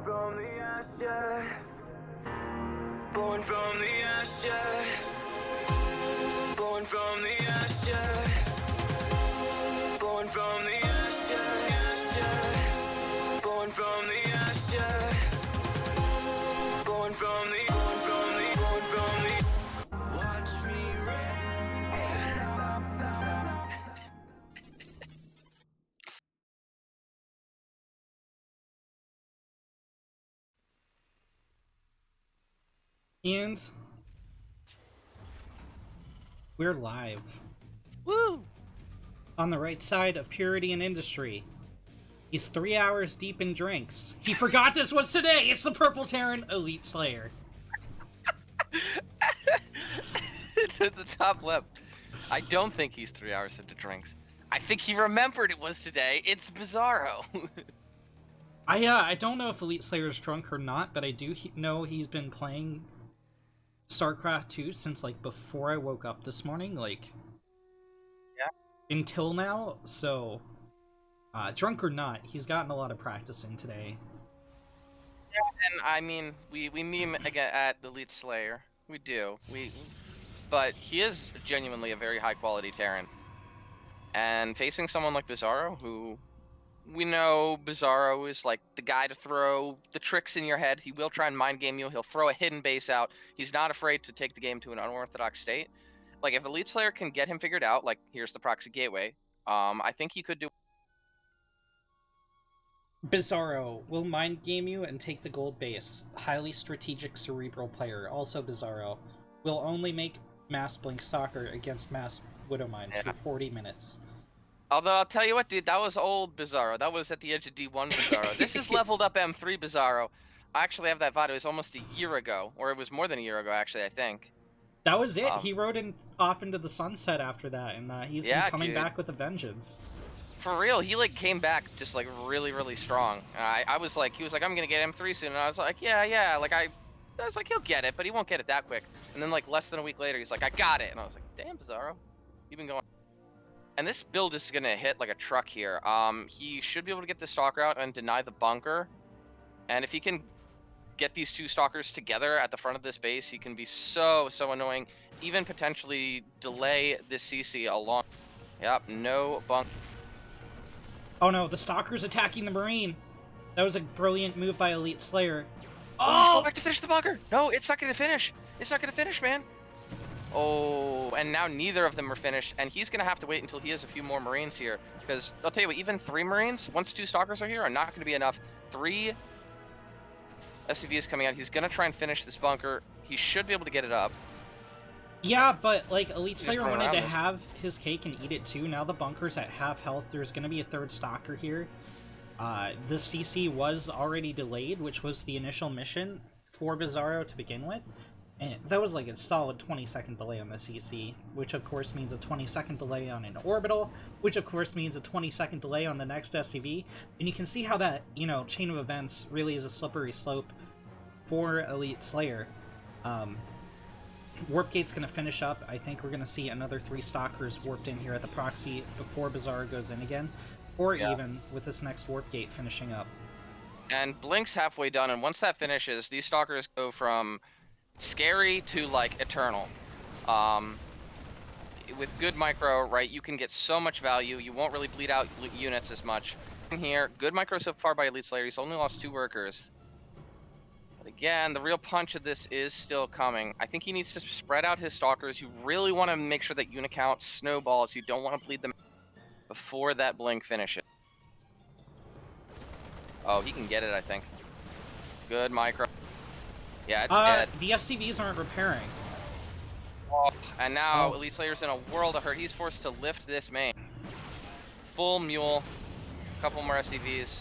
from the ashes. Born from the ashes. Born from the ashes. Born from the ashes. Born from the ashes. Born from the. Watch me rain. And we're live. Woo! On the right side of Purity and Industry. He's 3 hours deep in drinks. He forgot this was today! It's the Purple Terran Elite Slayer. To the top left. I don't think he's 3 hours into drinks. I think he remembered it was today. It's Bizarro. I don't know if Elite Slayer's drunk or not, but I do know he's been playing StarCraft 2 since, like, before I woke up this morning, like, yeah, until now, so, drunk or not, he's gotten a lot of practice in today. Yeah, and I mean, we meme again at the Elite Slayer. We do. But he is genuinely a very high-quality Terran. And facing someone like Bizarro, who we know Bizarro is like the guy to throw the tricks in your head. He will try and mind game you. He'll throw a hidden base out. He's not afraid to take the game to an unorthodox state. Like, if Elite Slayer can get him figured out, like, here's the proxy gateway, I think he could do. Bizarro will mind game you and take the gold base. Highly strategic cerebral player. Also Bizarro will only make mass blink soccer against mass widow mines for 40 minutes. Although, I'll tell you what, dude, that was old Bizarro. That was at the edge of D1 Bizarro. This is leveled up M3 Bizarro. I actually have that VOD. It was almost a year ago. Or it was more than a year ago, actually, I think. That was it. He rode off into the sunset after that, and he's been coming back with a vengeance. For real, he, like, came back just, like, really, really strong. I was like, he was like, I'm gonna get M3 soon, and I was like, yeah, like, I was like, he'll get it, but he won't get it that quick. And then, like, less than a week later, he's like, I got it, and I was like, damn, Bizarro, you've been going. And this build is gonna hit like a truck here. He should be able to get the stalker out and deny the bunker. And if he can get these two stalkers together at the front of this base, he can be so annoying. Even potentially delay this CC a long. Yep, no bunk. Oh no, the stalker's attacking the Marine. That was a brilliant move by Elite Slayer. Oh! He's going back to finish the bunker. No, it's not gonna finish. It's not gonna finish, man. Oh, and now neither of them are finished, and he's going to have to wait until he has a few more Marines here, because I'll tell you what, even 3 Marines, once 2 Stalkers are here, are not going to be enough. 3 SCVs coming out. He's going to try and finish this bunker. He should be able to get it up. Yeah, but, like, Elite Slayer wanted to have his cake and eat it too. Now the bunker's at half health. There's going to be a 3rd Stalker here. The CC was already delayed, which was the initial mission for Bizarro to begin with. And that was like a solid 20-second delay on the CC, which of course means a 20-second delay on an orbital, which of course means a 20-second delay on the next SCV. And you can see how that, you know, chain of events really is a slippery slope for Elite Slayer. Warp Gate's going to finish up. I think we're going to see another 3 Stalkers warped in here at the proxy before Bizarro goes in again, or even with this next Warp Gate finishing up. And Blink's halfway done, and once that finishes, these Stalkers go from scary to, like, eternal. With good micro, right, you can get so much value. You won't really bleed out units as much. In here, good micro so far by Elite Slayer. He's only lost 2 workers. But again, the real punch of this is still coming. I think he needs to spread out his Stalkers. You really want to make sure that unit count snowballs. You don't want to bleed them before that Blink finishes. Oh, he can get it, I think. Good micro. Yeah, it's dead. The SCVs aren't repairing. Oh, and now Elite Slayer's in a world of hurt. He's forced to lift this main. Full mule. A couple more SCVs.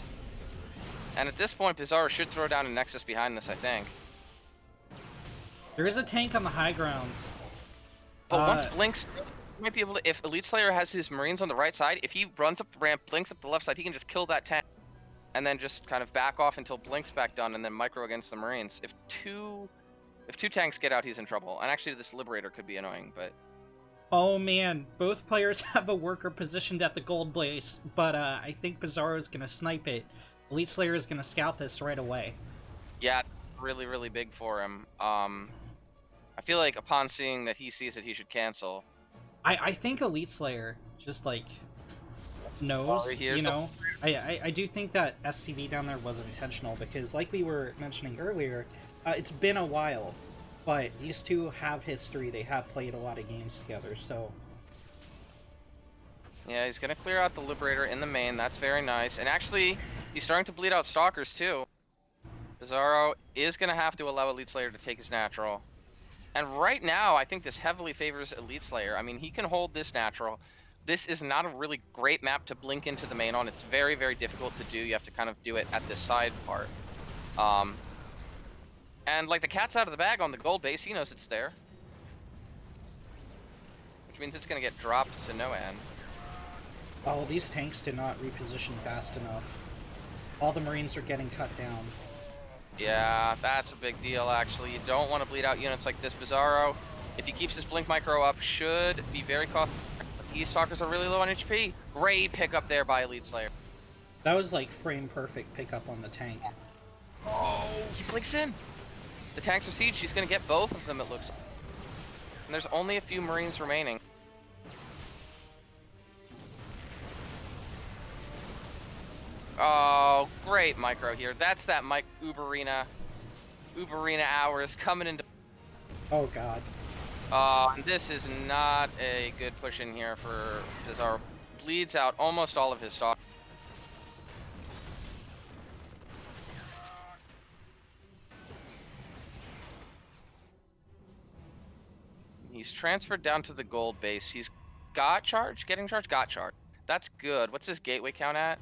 And at this point, Bizarro should throw down a Nexus behind this, I think. There is a tank on the high grounds. But once Blink's... He might be able to... If Elite Slayer has his Marines on the right side, if he runs up the ramp, Blinks up the left side, he can just kill that tank. And then just kind of back off until Blink's back done, and then micro against the Marines. If two tanks get out, he's in trouble. And actually, this Liberator could be annoying, but... Oh man, both players have a worker positioned at the gold base, but I think Bizarro is going to snipe it. Elite Slayer is going to scout this right away. Yeah, really, really big for him. I feel like upon seeing that he sees it, he should cancel. I think Elite Slayer just like Oh, knows, here's you the know. I do think that SCV down there was intentional because, like we were mentioning earlier, it's been a while, but these two have history. They have played a lot of games together, so. Yeah, he's gonna clear out the Liberator in the main. That's very nice. And actually, he's starting to bleed out Stalkers too. Bizarro is gonna have to allow Elite Slayer to take his natural. And right now, I think this heavily favors Elite Slayer. I mean, he can hold this natural. This is not a really great map to blink into the main on. It's very, very difficult to do. You have to kind of do it at this side part. And like the cat's out of the bag on the gold base, he knows it's there. Which means it's gonna get dropped to no end. Oh, these tanks did not reposition fast enough. All the Marines are getting cut down. Yeah, that's a big deal, actually. You don't want to bleed out units like this. Bizarro, if he keeps his Blink Micro up, should be very cautious. These Stalkers are really low on HP. Great pickup there by Elite Slayer. That was like frame perfect pickup on the tank. Oh, he blinks in. The tank's a siege. He's going to get both of them, it looks like. And there's only a few Marines remaining. Oh, great micro here. That's that Uberina hours coming into... Oh god. And this is not a good push in here for Bizarro. Bleeds out almost all of his stock. He's transferred down to the gold base. He's got charge, getting charge, got charge. That's good. What's his gateway count at?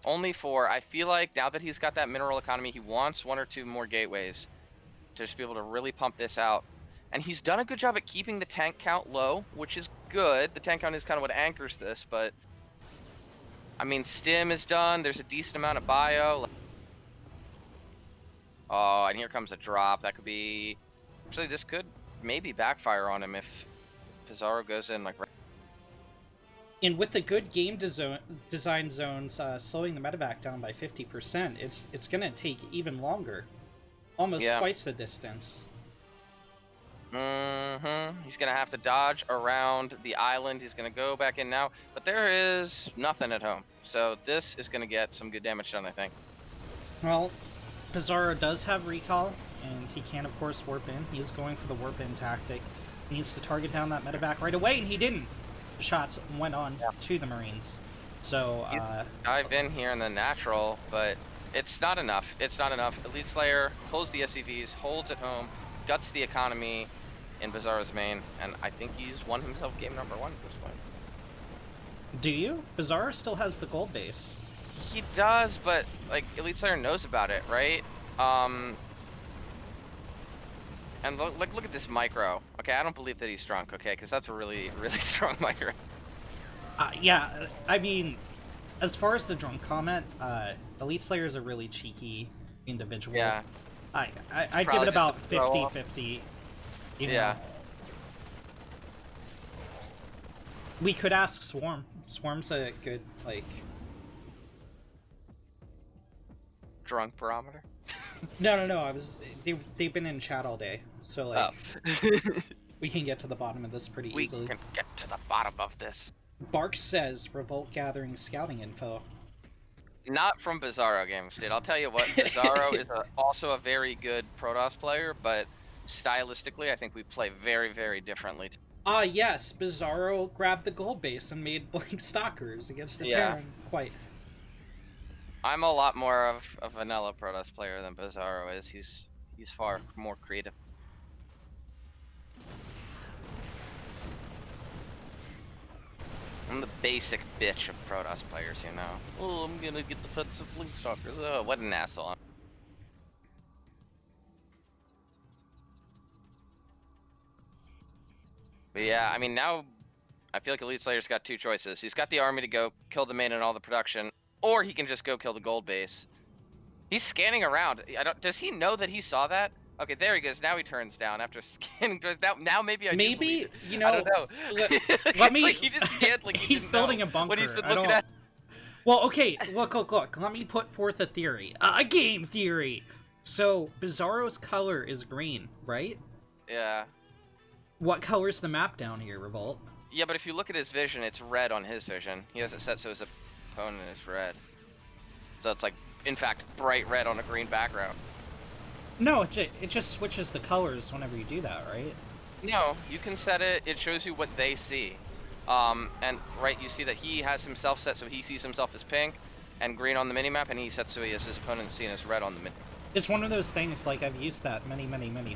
Only 4. I feel like now that he's got that mineral economy, he wants 1 or 2 more gateways to just be able to really pump this out. And he's done a good job at keeping the tank count low, which is good. The tank count is kind of what anchors this, but I mean, stim is done. There's a decent amount of bio. Oh, and here comes a drop. That could be... Actually, this could maybe backfire on him if Bizarro goes in like... And with the good game design zones slowing the medevac down by 50%, it's gonna take even longer. Almost twice the distance. He's gonna have to dodge around the island. He's gonna go back in now, but there is nothing at home. So this is gonna get some good damage done, I think. Well, Bizarro does have recall, and he can of course warp in. He's going for the warp in tactic. He needs to target down that medevac right away, and he didn't. The shots went on to the Marines. So dive in here in the natural, but it's not enough. It's not enough. Elite Slayer pulls the SCVs, holds it home, guts the economy in Bizarro's main, and I think he's won himself game number 1 at this point. Do you? Bizarro still has the gold base. He does, but like Elite Slayer knows about it, right? And look at this micro. Okay, I don't believe that he's drunk, okay? Because that's a really, really strong micro. Yeah, I mean, as far as the drunk comment, Elite Slayer is a really cheeky individual. Yeah. I'd give it about 50-50. You know? Yeah. We could ask Swarm. Swarm's a good, like... Drunk barometer? No, I was... They've been in chat all day, so, like... we can get to the bottom of this pretty easily. We can get to the bottom of this. Bark says Revolt gathering scouting info. Not from Bizarro games, dude. I'll tell you what, Bizarro is also a very good Protoss player, but stylistically, I think we play very, very differently. Yes, Bizarro grabbed the gold base and made blank stalkers against the Terran. Quite. I'm a lot more of a vanilla Protoss player than Bizarro is. He's far more creative. I'm the basic bitch of Protoss players, you know. Oh, I'm gonna get defensive blink stalkers. Oh, what an asshole. But yeah, I mean, now I feel like Elite Slayer's got 2 choices. He's got the army to go kill the main and all the production, or he can just go kill the gold base. He's scanning around. Does he know that he saw that? Okay, there he goes. Now he turns down after scanning. Now maybe I do believe it. You know. I don't know. Let me. Like he just scanned like he's building a bunker. What he's been looking at. Well, okay. Look. Let me put forth a theory. A game theory. So, Bizarro's color is green, right? Yeah. What color's the map down here, Revolt? Yeah, but if you look at his vision, it's red on his vision. He has it set so his opponent is red. So it's like, in fact, bright red on a green background. No, it just switches the colors whenever you do that, right? No, you can set it, it shows you what they see. And right, you see that he has himself set so he sees himself as pink and green on the minimap, and he sets so he has his opponent seen as red on the minimap. It's one of those things, like, I've used that many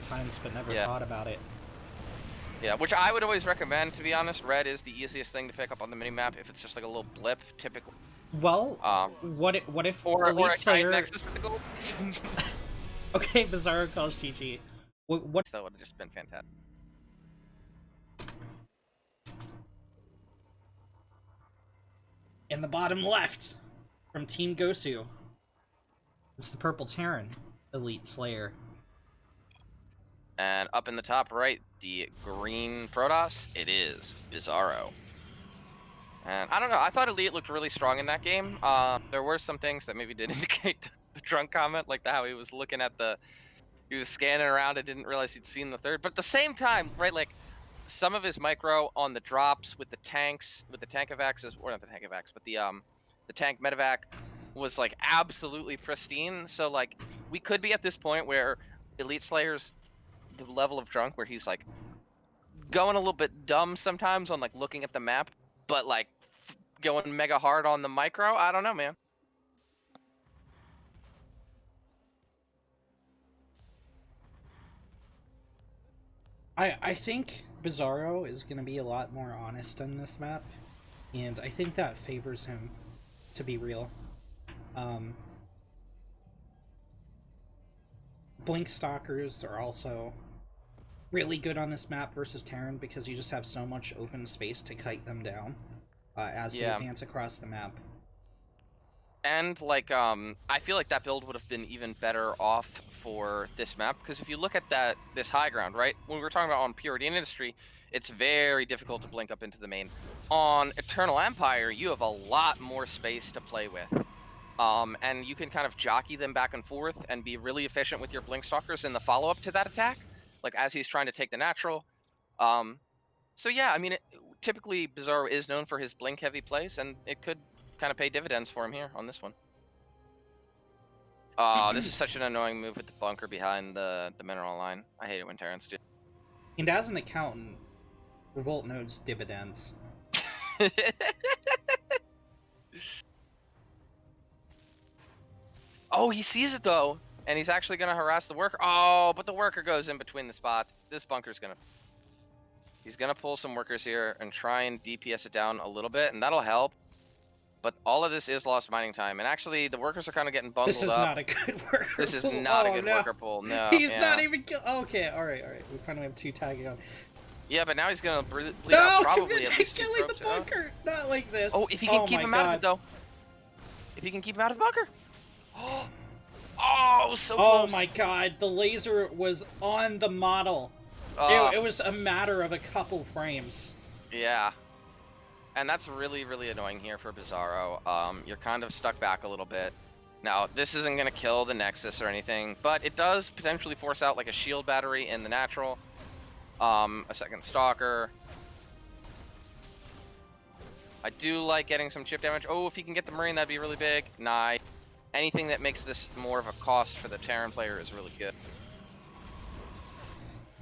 times, but never thought about it. Yeah, which I would always recommend, to be honest. Red is the easiest thing to pick up on the minimap if it's just like a little blip, typically. Well, what if or Elite a Slayer... kite nexus to the goal. Okay, Bizarro calls GG. What? That would have just been fantastic. In the bottom left, from Team Gosu, it's the purple Terran, Elite Slayer. And up in the top right, the green Protoss, it is Bizarro. And I don't know, I thought Elite looked really strong in that game. There were some things that maybe did indicate the drunk comment, like how he was looking at he was scanning around and didn't realize he'd seen the third. But at the same time, right, like some of his micro on the drops with the tanks, with the tankovacs, or not the tankovacs, but the tank medevac was like absolutely pristine. So like we could be at this point where Elite Slayer's the level of drunk where he's like going a little bit dumb sometimes on like looking at the map, but like going mega hard on the micro. I don't know, man. I think Bizarro is going to be a lot more honest on this map, and I think that favors him, to be real. Blink Stalkers are also really good on this map versus Terran because you just have so much open space to kite them down as they advance across the map. And like I feel like that build would have been even better off for this map, because if you look at this high ground, right, when we were talking about on Purity and Industry, it's very difficult to blink up into the main. On Eternal Empire, you have a lot more space to play with, and you can kind of jockey them back and forth and be really efficient with your blink stalkers in the follow-up to that attack, like as he's trying to take the natural. So yeah, I mean, typically Bizarro is known for his blink heavy plays, and it could kind of pay dividends for him here on this one. This is such an annoying move with the bunker behind the mineral line. I hate it when Terrans do. And as an accountant, Revolt knows dividends. Oh, he sees it though, and he's actually gonna harass the worker. Oh, but the worker goes in between the spots. This bunker's he's gonna pull some workers here and try and DPS it down a little bit, and that'll help. But all of this is lost mining time, and actually the workers are kind of getting bungled up. This is not a good worker pull. This is not a good worker pull. No, he's not even okay, alright. We finally have 2 tagging on. Yeah, but now he's gonna bleed out probably at least 2 killing probes. the bunker! Not like this. Oh, if he can keep him out of it though. If he can keep him out of the bunker. Oh, so close. Oh my god, the laser was on the model. It was a matter of a couple frames. Yeah. And that's really, really annoying here for Bizarro. You're kind of stuck back a little bit. Now, this isn't going to kill the Nexus or anything, but it does potentially force out like a shield battery in the natural. A second Stalker. I do like getting some chip damage. Oh, if he can get the Marine, that'd be really big. Nice. Anything that makes this more of a cost for the Terran player is really good.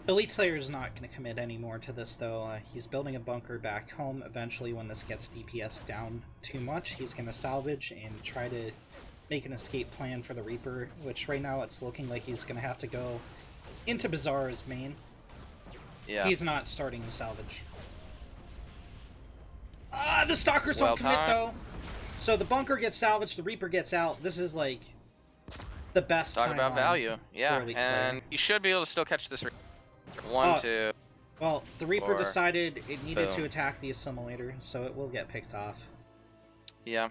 Elite Slayer is not going to commit anymore to this, though. He's building a bunker back home. Eventually, when this gets DPS down too much, he's going to salvage and try to make an escape plan for the Reaper, which right now it's looking like he's going to have to go into Bizarro's main. Yeah. He's not starting to salvage. The Stalkers don't commit, though. So the bunker gets salvaged, the Reaper gets out. This is, like, the best Talk about value. Yeah, and Slayer. You should be able to still catch this. 1, 2. Well, the Reaper 4, decided it needed to boom. attack the Assimilator, so it will get picked off. Yeah.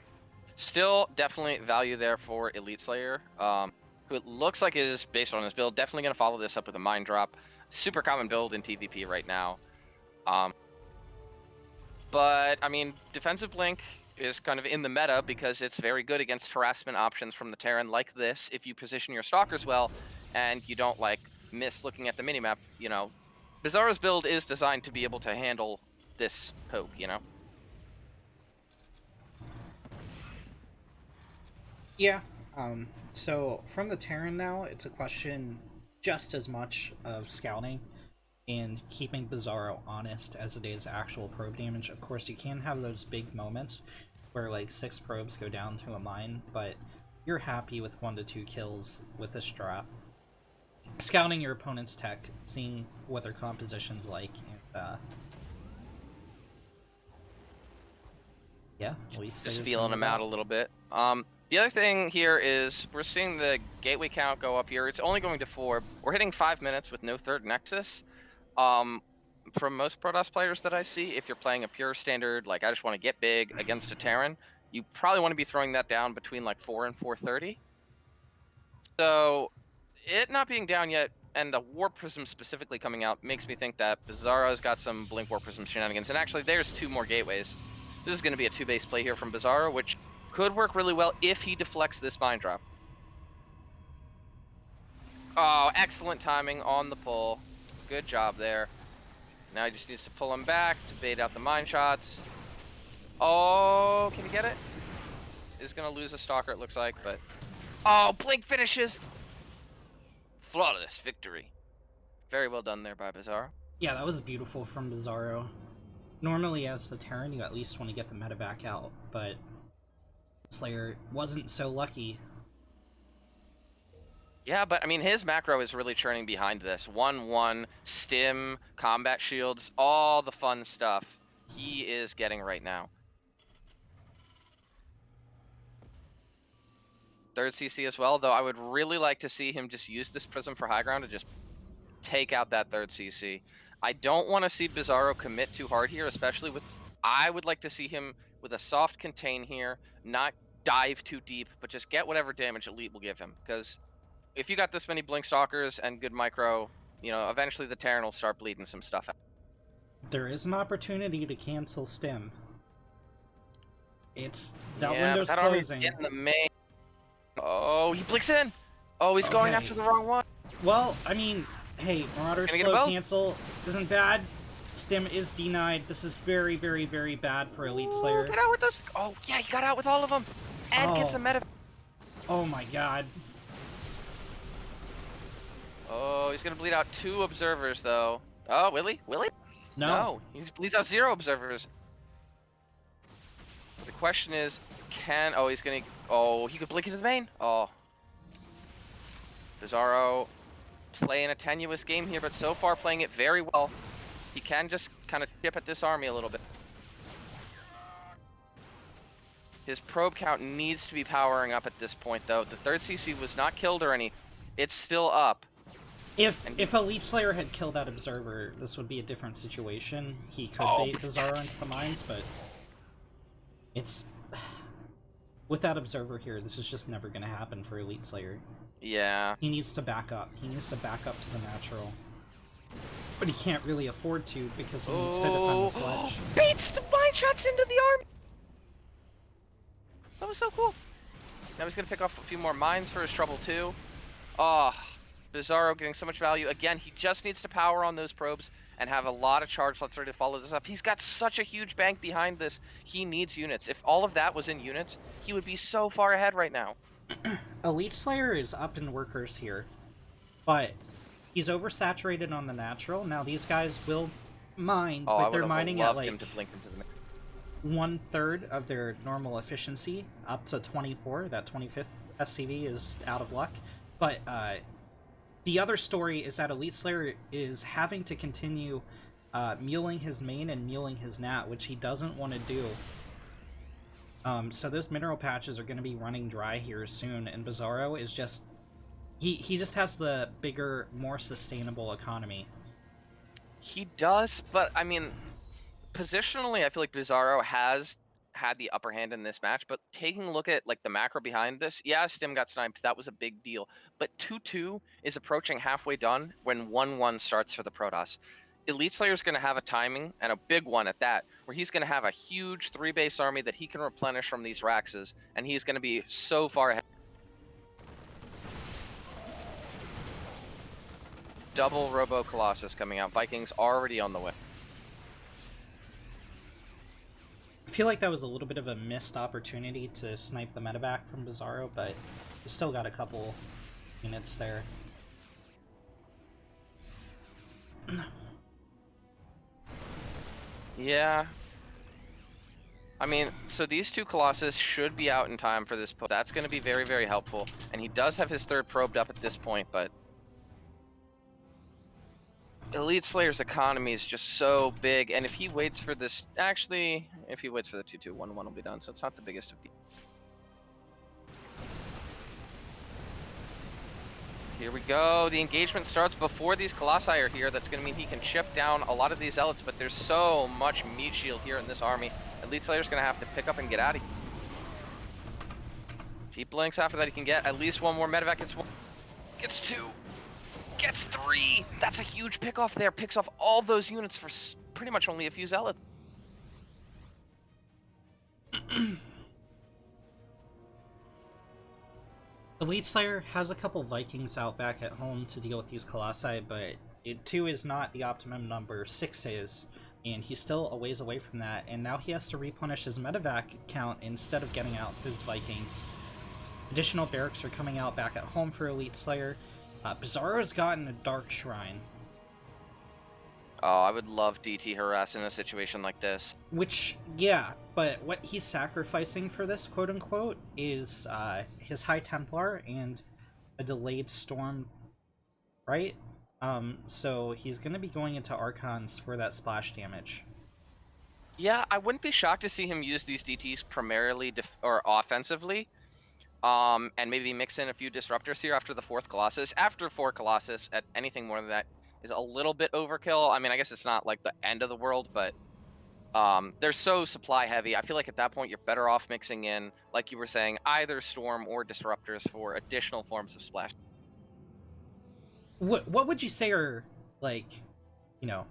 Still definitely value there for Elite Slayer, who it looks like is, based on his build, definitely going to follow this up with a Mine Drop. Super common build in TVP right now. But, I mean, defensive Blink is kind of in the meta because it's very good against harassment options from the Terran like this. If you position your stalkers well and you don't like miss looking at the minimap, you know, Bizarro's build is designed to be able to handle this poke, you know? Yeah. So from the Terran now, it's a question just as much of scouting and keeping Bizarro honest as it is actual probe damage. Of course, you can have those big moments where like 6 probes go down to a mine, but you're happy with 1 to 2 kills with a strap. Scouting your opponent's tech, seeing what their composition's like, and yeah, Just feeling them out a little bit. The other thing here is we're seeing the gateway count go up here. It's only going to 4. We're hitting 5 minutes with no third nexus. From most Protoss players that I see, if you're playing a pure standard, like I just want to get big against a Terran, you probably want to be throwing that down between like 4 and 4:30. So it not being down yet, and the Warp Prism specifically coming out, makes me think that Bizarro's got some Blink Warp Prism shenanigans. And actually, there's 2 more gateways. This is going to be a 2-base play here from Bizarro, which could work really well if he deflects this mine drop. Oh, excellent timing on the pull. Good job there. Now he just needs to pull him back to bait out the mine shots. Oh, can he get it? Is going to lose a stalker, it looks like, but... Oh, Blink finishes! Flawless victory. Very well done there by Bizarro. Yeah, that was beautiful from Bizarro. Normally, as the Terran, you at least want to get the meta back out, but Slayer wasn't so lucky. Yeah, but I mean, his macro is really churning behind this. 1-1, stim, combat shields, all the fun stuff he is getting right now. Third CC as well, though I would really like to see him just use this prism for high ground to just take out that third CC. I don't want to see Bizarro commit too hard here, especially with... I would like to see him with a soft contain here, not dive too deep, but just get whatever damage Elite will give him. Because if you got this many Blink Stalkers and good micro, you know, eventually the Terran will start bleeding some stuff out. There is an opportunity to cancel stim. It's... that yeah, window's but that closing. in the main... Oh, he blinks in! Oh, he's going after the wrong one. Well, I mean, hey, Marauder's slow cancel isn't bad. Stim is denied. This is very, very, very bad for Elite Slayer. Get out with those! Oh, yeah, he got out with all of them! And gets a meta... Oh my god. Oh, he's gonna bleed out 2 observers, though. Oh, will he? Will he? No. He bleeds out 0 observers. The question is, can... Oh, he's gonna... Oh, he could blink into the main. Oh. Bizarro playing a tenuous game here, but so far playing it very well. He can just kind of chip at this army a little bit. His probe count needs to be powering up at this point, though. The third CC was not killed or anything. It's still up. If Elite Slayer had killed that Observer, this would be a different situation. He could bait Bizarro into the mines, but... it's... with that Observer here, this is just never going to happen for Elite Slayer. Yeah. He needs to back up. He needs to back up to the natural. But he can't really afford to because he needs to defend the sledge. Beats the mine shots into the army! That was so cool. Now he's going to pick off a few more mines for his trouble, too. Oh, Bizarro getting so much value. Again, he just needs to power on those probes and have a lot of charge slots ready to follow this up. He's got such a huge bank behind this. He needs units. If all of that was in units, he would be so far ahead right now. Elite Slayer is up in workers here, but he's oversaturated on the natural. Now these guys will mine, but they're mining at like him to blink into the 1/3 of their normal efficiency, up to 24. That 25th STV is out of luck. But the other story is that Elite Slayer is having to continue muling his main and muling his nat, which he doesn't want to do. So those mineral patches are going to be running dry here soon, and Bizarro is just... He just has the bigger, more sustainable economy. He does, but I mean, positionally, I feel like Bizarro has had the upper hand in this match, but taking a look at like the macro behind this, yeah, Stim got sniped, that was a big deal, but 2-2 is approaching halfway done when 1-1 starts for the Protoss. Elite Slayer's going to have a timing, and a big one at that, where he's going to have a huge 3-base army that he can replenish from these Raxes, and he's going to be so far ahead. Double Robo Colossus coming out. Vikings already on the way. I feel like that was a little bit of a missed opportunity to snipe the medevac from Bizarro, but he still got a couple units there. Yeah. I mean, so these 2 Colossus should be out in time for this. That's going to be very, very helpful. And he does have his 3rd probed up at this point, but Elite Slayer's economy is just so big. And if he waits for this, actually, if he waits for the 2-2-1-1 will be done. So it's not the biggest of deals. Here we go. The engagement starts before these Colossi are here. That's going to mean he can chip down a lot of these Zealots, but there's so much meat shield here in this army. Elite Slayer's going to have to pick up and get out of here. If he blinks after that, he can get at least 1 more medevac. Gets 2. Gets 3. That's a huge pick off there. Picks off all those units for pretty much only a few Zealots. Elite Slayer has a couple Vikings out back at home to deal with these Colossi, but 2 is not the optimum number, 6 is, and he's still a ways away from that, and now he has to replenish his medevac count instead of getting out his Vikings. Additional barracks are coming out back at home for Elite Slayer. Bizarro's gotten a Dark Shrine. Oh, I would love DT harass in a situation like this. Which, yeah, but what he's sacrificing for this, quote-unquote, is his High Templar and a delayed Storm, right? So he's going to be going into Archons for that splash damage. Yeah, I wouldn't be shocked to see him use these DTs primarily or offensively, and maybe mix in a few Disruptors here after the 4th Colossus. After 4 Colossus, at anything more than that, is a little bit overkill. I mean, I guess it's not like the end of the world, but they're so supply heavy. I feel like at that point you're better off mixing in, like you were saying, either Storm or Disruptors for additional forms of splash. What would you say are, like, you know,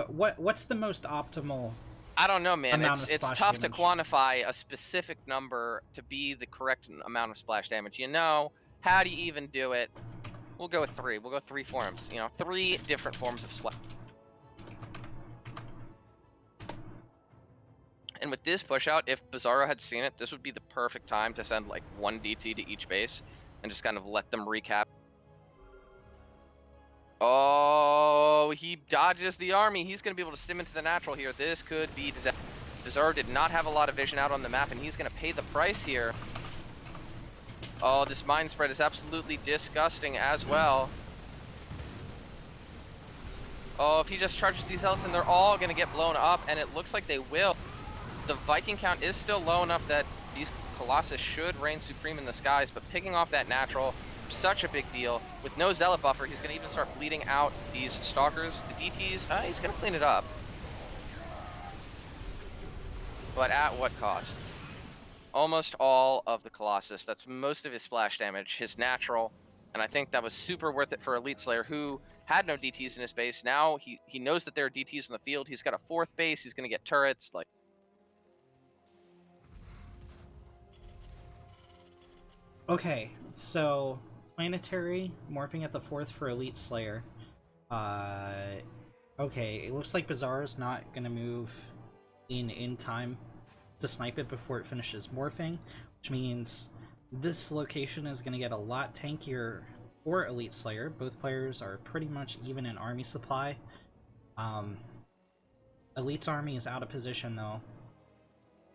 what's the most optimal? I don't know, man. It's tough to damage? quantify a specific number to be the correct amount of splash damage. You know, how do you even do it? We'll go with 3. We'll go 3 forms. You know, 3 different forms of splash. And with this push out, if Bizarro had seen it, this would be the perfect time to send like 1 DT to each base and just kind of let them recap. Oh, he dodges the army. He's going to be able to stim into the natural here. This could be disaster. Bizarro did not have a lot of vision out on the map, and he's going to pay the price here. Oh, this mind spread is absolutely disgusting as well. Oh, if he just charges these Zealots, and they're all going to get blown up, and it looks like they will. The Viking count is still low enough that these Colossus should reign supreme in the skies, but picking off that natural, such a big deal. With no Zealot buffer, he's going to even start bleeding out these Stalkers. The DTs, he's going to clean it up. But at what cost? Almost all of the Colossus. That's most of his splash damage, his natural, and I think that was super worth it for Elite Slayer, who had no DTs in his base. Now he knows that there are DTs in the field. He's got a 4th base. He's going to get turrets. Like, Okay, so Planetary morphing at the 4th for Elite Slayer. Okay, it looks like Bizarro's not gonna move in time to snipe it before it finishes morphing, which means this location is gonna get a lot tankier for Elite Slayer. Both players are pretty much even in army supply. Elite's army is out of position though.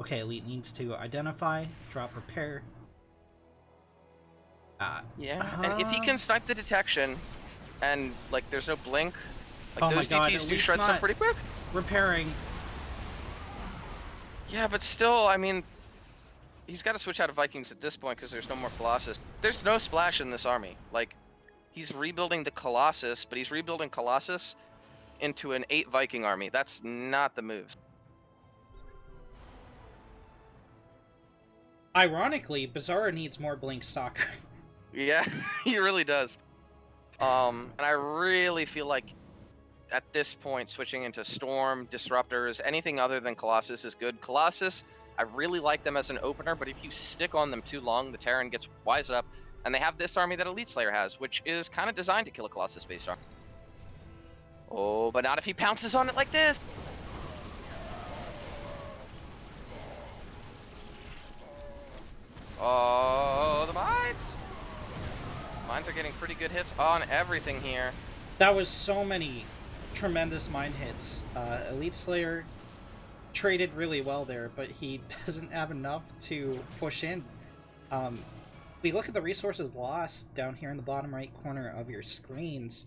Okay, Elite needs to identify, drop repair. and if he can snipe the detection, and like there's no blink, like Oh those my God, DTs do Elite's shred stuff not pretty quick. repairing. Yeah, but still, I mean, he's got to switch out of Vikings at this point because there's no more Colossus. There's no splash in this army. Like, he's rebuilding the Colossus, but he's rebuilding Colossus into an 8 Viking army. That's not the move. Ironically, Bizarro needs more Blink Stalker. Yeah, he really does. And I really feel like at this point, switching into Storm, Disruptors, anything other than Colossus is good. Colossus, I really like them as an opener, but if you stick on them too long, the Terran gets wise up, and they have this army that Elite Slayer has, which is kind of designed to kill a Colossus-based army. Oh, but not if he pounces on it like this! Oh, the mines! Mines are getting pretty good hits on everything here. That was so many tremendous mine hits. Elite Slayer traded really well there, but he doesn't have enough to push in. We look at the resources lost down here in the bottom right corner of your screens.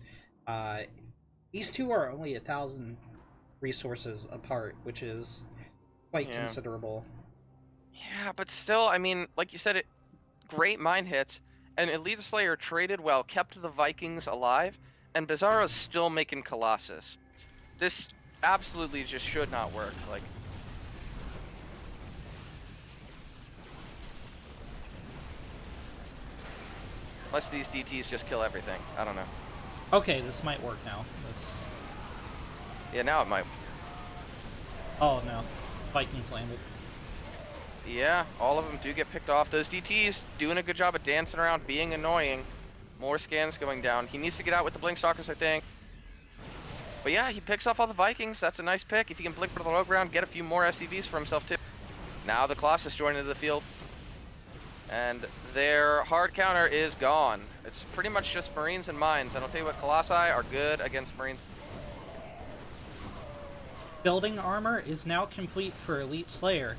These two are only 1,000 resources apart, which is quite considerable. Yeah, but still, I mean, like you said, great mine hits, and Elite Slayer traded well, kept the Vikings alive, and Bizarro's still making Colossus. This absolutely just should not work. Like, unless these DTs just kill everything. I don't know. Okay, this might work now. Let's... Yeah, now it might. Oh no, Vikings landed. Yeah, all of them do get picked off. Those DTs doing a good job of dancing around, being annoying. More scans going down. He needs to get out with the Blink Stalkers, I think. But yeah, he picks off all the Vikings. That's a nice pick. If he can blink for the low ground, get a few more SCVs for himself too. Now the Colossus joined into the field. And their hard counter is gone. It's pretty much just Marines and Mines. And I'll tell you what, Colossi are good against Marines. Building armor is now complete for Elite Slayer.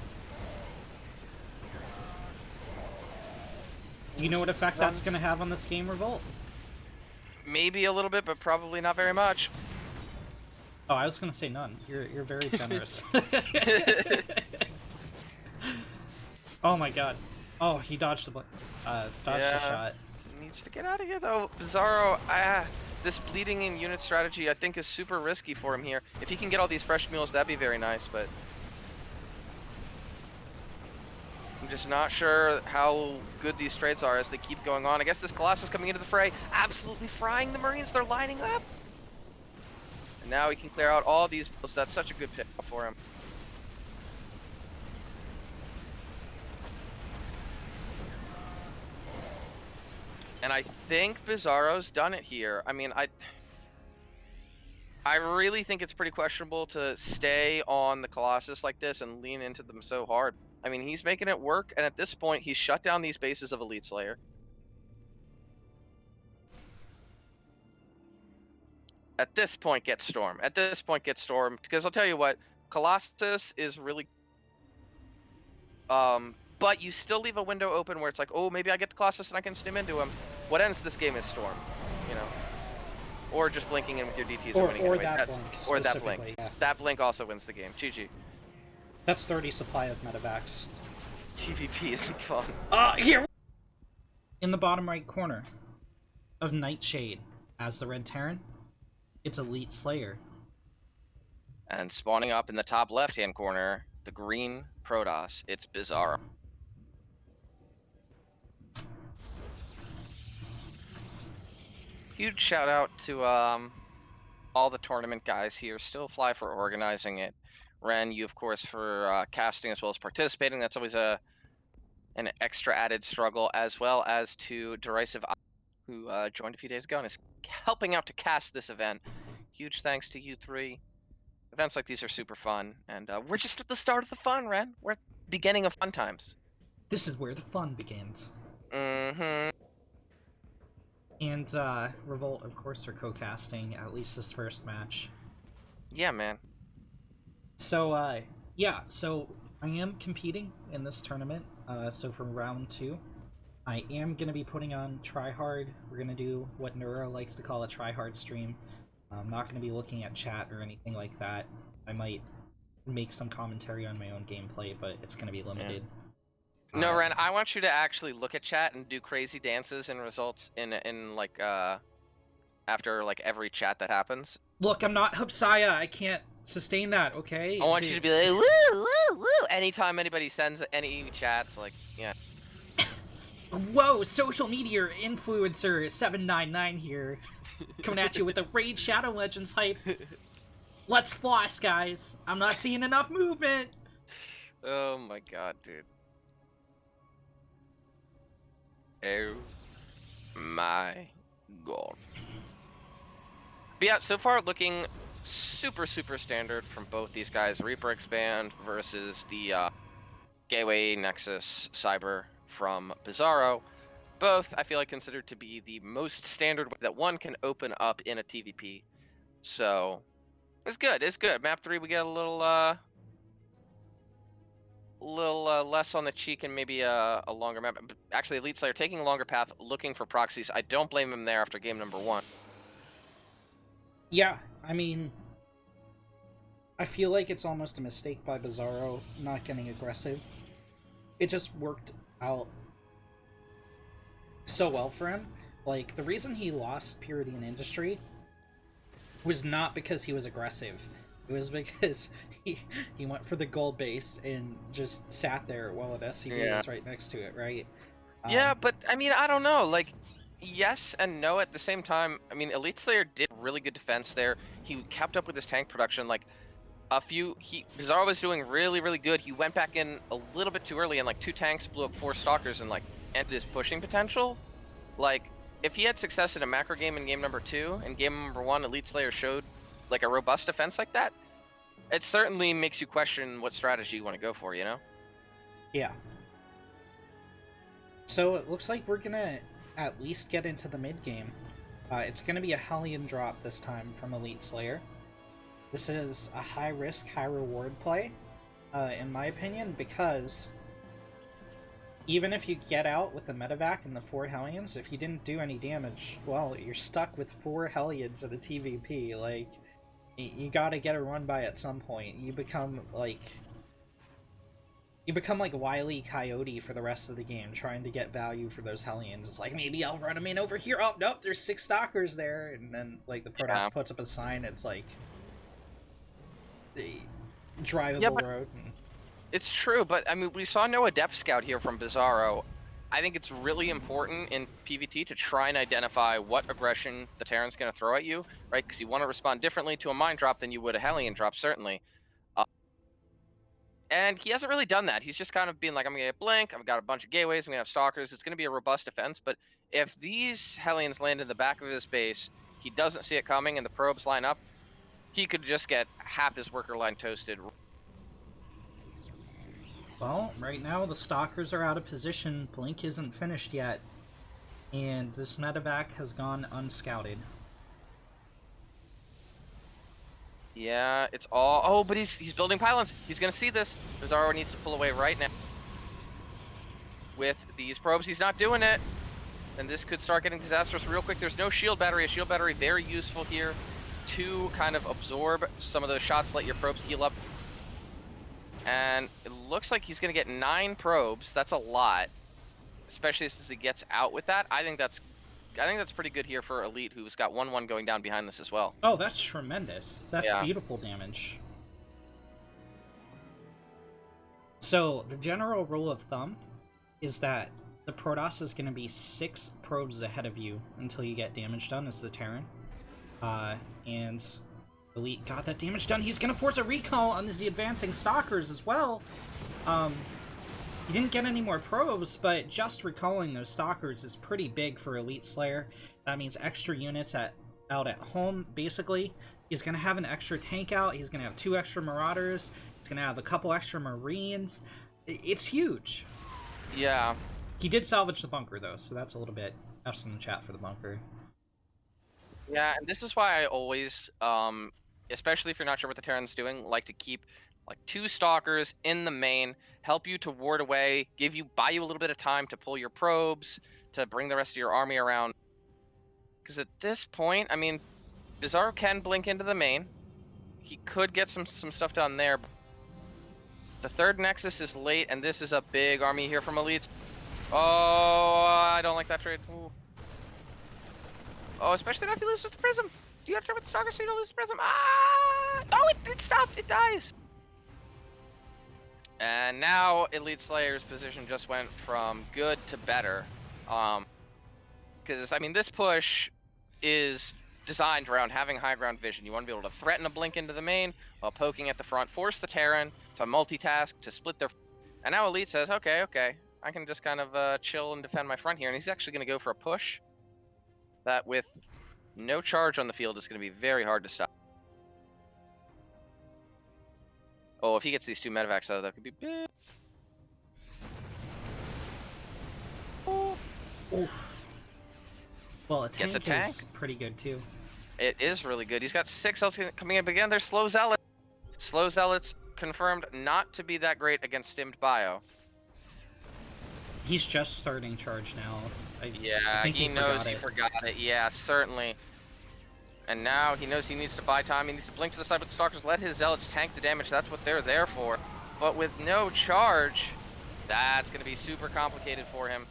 Do you know what effect that's going to have on this game, Revolt? Maybe a little bit, but probably not very much. Oh, I was going to say none. You're very generous. Oh my god. Oh, he dodged the shot. Needs to get out of here though. Bizarro, this bleeding in unit strategy I think is super risky for him here. If he can get all these fresh mules, that'd be very nice, but I'm just not sure how good these trades are as they keep going on. I guess this Colossus coming into the fray, absolutely frying the Marines. They're lining up. And now he can clear out all these mules. That's such a good pick for him. And I think Bizarro's done it here. I mean, I really think it's pretty questionable to stay on the Colossus like this and lean into them so hard. I mean, he's making it work, and at this point, he's shut down these bases of Elite Slayer. At this point, get Storm. At this point, get Storm. Because I'll tell you what, Colossus is really... but you still leave a window open where it's like, oh, maybe I get the Colossus and I can stim into him. What ends this game is Storm, you know? Or just blinking in with your DTs and winning anyway. Or that blink. Yeah. That blink also wins the game. GG. That's 30 supply of medevacs. TVP isn't fun. Here! In the bottom right corner of Nightshade, as the Red Terran, it's Elite Slayer. And spawning up in the top left-hand corner, the green Protoss, it's Bizarro. Huge shout out to all the tournament guys here. Still Fly for organizing it. Ren, you of course for casting as well as participating. That's always an extra added struggle, as well as to Derisive, who joined a few days ago and is helping out to cast this event. Huge thanks to you three. Events like these are super fun, and we're just at the start of the fun, Ren. We're at the beginning of fun times. This is where the fun begins. Mm-hmm. And Revolt, of course, are co-casting at least this first match. Yeah, man. So, yeah, so I am competing in this tournament. So for round 2, I am going to be putting on Tryhard. We're going to do what Neuro likes to call a Tryhard stream. I'm not going to be looking at chat or anything like that. I might make some commentary on my own gameplay, but it's going to be limited. Yeah. No, Ren, I want you to actually look at chat and do crazy dances and results in like, after, like, every chat that happens. Look, I'm not Hupsaya. I can't sustain that, okay? I want you to be like, woo, woo, woo, anytime anybody sends any chats, like, yeah. Whoa, social media influencer 799 here, coming at you with the Raid Shadow Legends hype. Let's floss, guys. I'm not seeing enough movement. Oh my god, dude. Oh my god. But yeah, so far looking super standard from both these guys. Reaper Expand versus the Gateway Nexus Cyber from Bizarro. Both, I feel like, considered to be the most standard way that one can open up in a TVP. So, it's good, it's good. Map 3, we get a little less on the cheek and maybe a longer map. Actually, Elite Slayer taking a longer path, looking for proxies. I don't blame him there after game number 1. Yeah, I mean, I feel like it's almost a mistake by Bizarro not getting aggressive. It just worked out so well for him. Like, the reason he lost Purity in Industry was not because he was aggressive. It was because he went for the gold base and just sat there while an SCV was right next to it, right? Yeah, but, I mean, I don't know. Like, yes and no at the same time. I mean, Elite Slayer did really good defense there. He kept up with his tank production. Like, Bizarro was doing really good. He went back in a little bit too early, and like 2 tanks blew up 4 stalkers and like ended his pushing potential. Like, if he had success in a macro game in game number 2 and game number 1, Elite Slayer showed like a robust defense like that, it certainly makes you question what strategy you want to go for, you know? Yeah. So it looks like we're gonna at least get into the mid game. It's gonna be a Hellion drop this time from Elite Slayer. This is a high risk, high reward play, in my opinion, because even if you get out with the medevac and the 4 Hellions, if you didn't do any damage, well, you're stuck with 4 Hellions in a TVP. Like, you gotta get a run by at some point. You become like Wile E. Coyote for the rest of the game, trying to get value for those Hellions. It's like, maybe I'll run them in over here. Oh, nope, there's 6 Stalkers there. And then, like, the Protoss puts up a sign. It's like the drivable road. And... It's true, but I mean, we saw no Adept Scout here from Bizarro. I think it's really important in PvT to try and identify what aggression the Terran's going to throw at you, right? Because you want to respond differently to a mine drop than you would a Hellion drop, certainly. And he hasn't really done that. He's just kind of been like, I'm going to get Blink, I've got a bunch of Gateways, I'm going to have Stalkers, it's going to be a robust defense. But if these Hellions land in the back of his base, he doesn't see it coming, and the probes line up, he could just get half his worker line toasted. Well, right now the Stalkers are out of position, Blink isn't finished yet, and this medevac has gone unscouted. Yeah, it's all... Oh, but he's building pylons. He's going to see this. Bizarro needs to pull away right now. With these probes, he's not doing it. And this could start getting disastrous real quick. There's no shield battery. A shield battery, very useful here to kind of absorb some of those shots, let your probes heal up. And it looks like he's going to get 9 probes. That's a lot, especially since he gets out with that. I think that's pretty good here for Elite, who's got 1-1 going down behind this as well. Oh, that's tremendous. That's beautiful damage. So, the general rule of thumb is that the Protoss is going to be 6 probes ahead of you until you get damage done as the Terran. And Elite got that damage done. He's going to force a recall on the advancing Stalkers as well. He didn't get any more probes, but just recalling those Stalkers is pretty big for Elite Slayer. That means extra units out at home, basically. He's going to have an extra tank out. He's going to have 2 extra Marauders. He's going to have a couple extra Marines. It's huge. Yeah. He did salvage the bunker, though, so that's a little bit F's in the chat for the bunker. Yeah, and this is why I always, especially if you're not sure what the Terran's doing, like to keep like 2 Stalkers in the main, help you to ward away, buy you a little bit of time to pull your probes, to bring the rest of your army around. Because at this point, I mean, Bizarro can blink into the main. He could get some stuff done there. The 3rd Nexus is late, and this is a big army here from Elites. Oh, I don't like that trade. Ooh. Oh, especially not if he loses the Prism. You gotta try with the Stalker so you don't lose the Prism. Ah! Oh, it stopped. It dies. And now Elite Slayer's position just went from good to better. Because I mean, this push is designed around having high ground vision. You want to be able to threaten a blink into the main while poking at the front, force the Terran to multitask, to split their... And now Elite says, okay, I can just kind of chill and defend my front here. And he's actually going to go for a push that with no charge on the field is going to be very hard to stop. Oh, if he gets these 2 medevacs out, that could be big. Oh. Well, a Gets tank, a tank. is pretty good too. It is really good. He's got 6 else coming up again. There's Slow Zealots. Slow Zealots confirmed not to be that great against stimmed bio. He's just starting charge now. I think he knows he forgot it. Yeah, certainly. And now he knows he needs to buy time. He needs to blink to the side with the Stalkers. Let his Zealots tank the damage. That's what they're there for. But with no charge, that's going to be super complicated for him.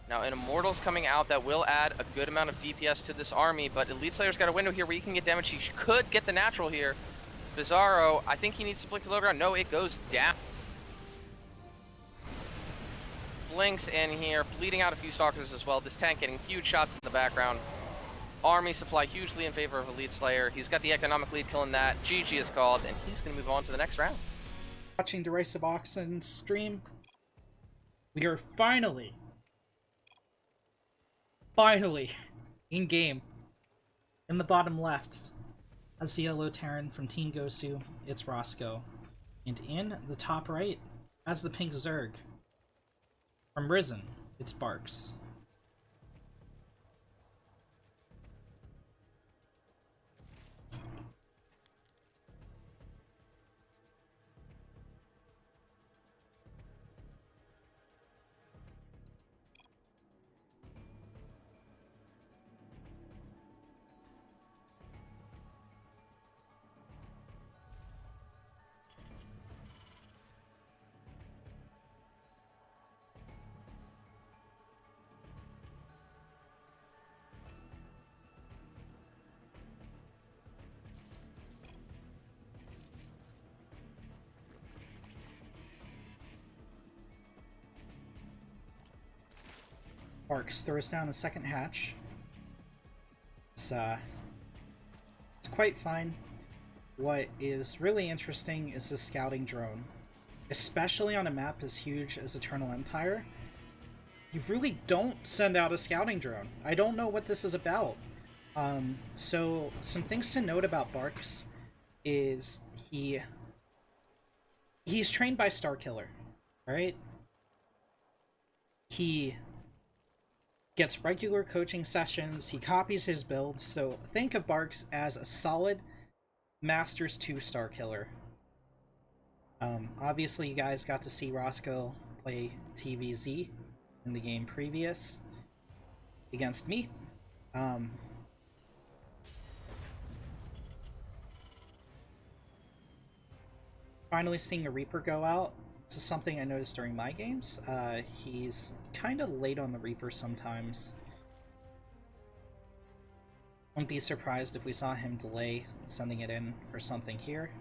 Now, an Immortal's coming out that will add a good amount of DPS to this army, but Elite Slayer's got a window here where you can get damage. He could get the natural here. Bizarro, I think he needs to blink to low ground. No, it goes down. Blinks in here, bleeding out a few Stalkers as well. This tank getting huge shots in the background. Army supply hugely in favor of Elite Slayer. He's got the economic lead killing that. GG is called, and he's going to move on to the next round. Watching Derisive Oxen stream, we are finally in game. In the bottom left, as the yellow Terran from Team Gosu, it's Roscoe. And in the top right, as the pink Zerg from Risen, it's Barks. Barks throws down a second hatch. It's quite fine. What is really interesting is the scouting drone. Especially on a map as huge as Eternal Empire, you really don't send out a scouting drone. I don't know what this is about. So some things to note about Barks is he's trained by Starkiller, right? He gets regular coaching sessions, he copies his builds, so think of Barks as a solid Masters 2 Starkiller. Obviously you guys got to see Roscoe play TVZ in the game previous against me. Finally seeing a Reaper go out. This is something I noticed during my games. He's kind of late on the Reaper sometimes. Wouldn't be surprised if we saw him delay sending it in or something here.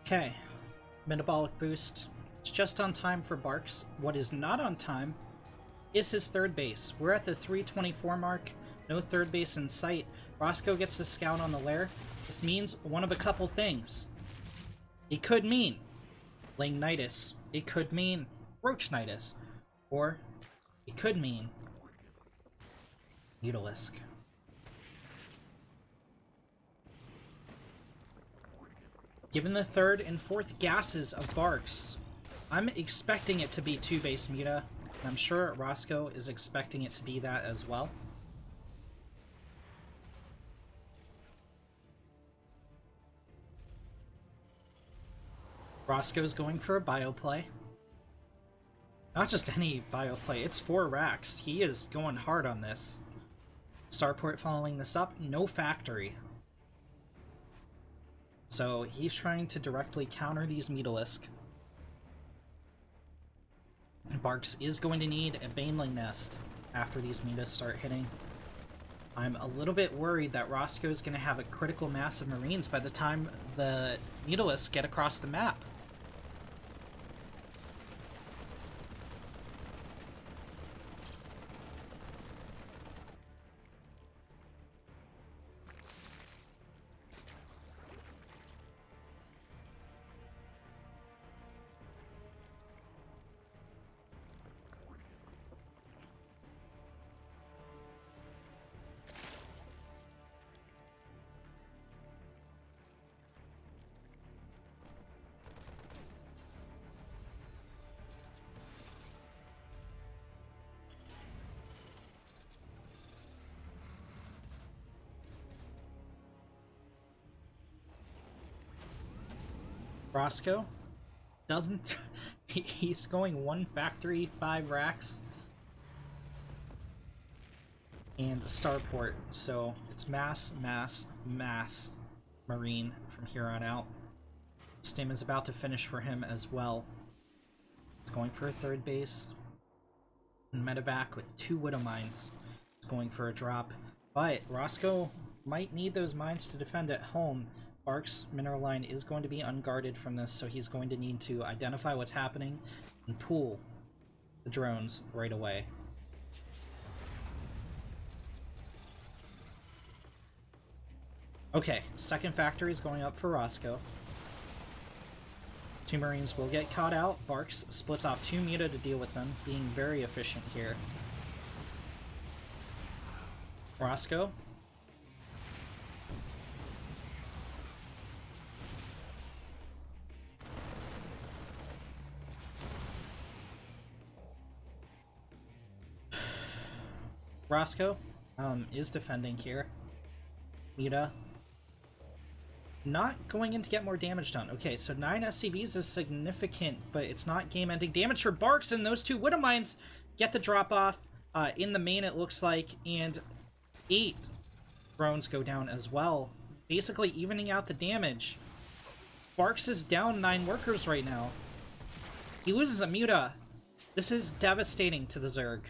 Okay, metabolic boost. It's just on time for Barks. What is not on time is his third base. We're at the 324 mark, no third base in sight. Roscoe gets the scout on the lair. This means one of a couple things. It could mean Langnitis. It could mean Roachnitis. Or it could mean Mutalisk. Given the third and fourth gases of Barks, I'm expecting it to be 2-base Muta. And I'm sure Roscoe is expecting it to be that as well. Roscoe's going for a bio play. Not just any bio play, it's 4 racks. He is going hard on this. Starport following this up, no factory. So he's trying to directly counter these Mutalisk. Barks is going to need a Baneling Nest after these Mutas start hitting. I'm a little bit worried that Roscoe is going to have a critical mass of Marines by the time the Mutalisks get across the map. Roscoe doesn't... he's going 1 factory, 5 racks, and a starport, so it's mass, mass, mass Marine from here on out. Stim is about to finish for him as well. He's going for a 3rd base. And Medevac with 2 Widow Mines. He's going for a drop. But Roscoe might need those mines to defend at home. Barks' mineral line is going to be unguarded from this, so he's going to need to identify what's happening and pull the drones right away. Okay, 2nd factory is going up for Roscoe. 2 Marines will get caught out. Barks splits off 2 Muta to deal with them, being very efficient here. Roscoe. Roscoe is defending here. Muta not going in to get more damage done. Okay, so 9 SCVs is significant, but it's not game-ending damage for Barks, and those 2 Widow Mines get the drop-off in the main, it looks like, and 8 drones go down as well, basically evening out the damage. Barks is down 9 workers right now. He loses a Muta. This is devastating to the Zerg.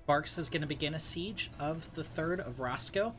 Barks is going to begin a siege of the 3rd of Roscoe.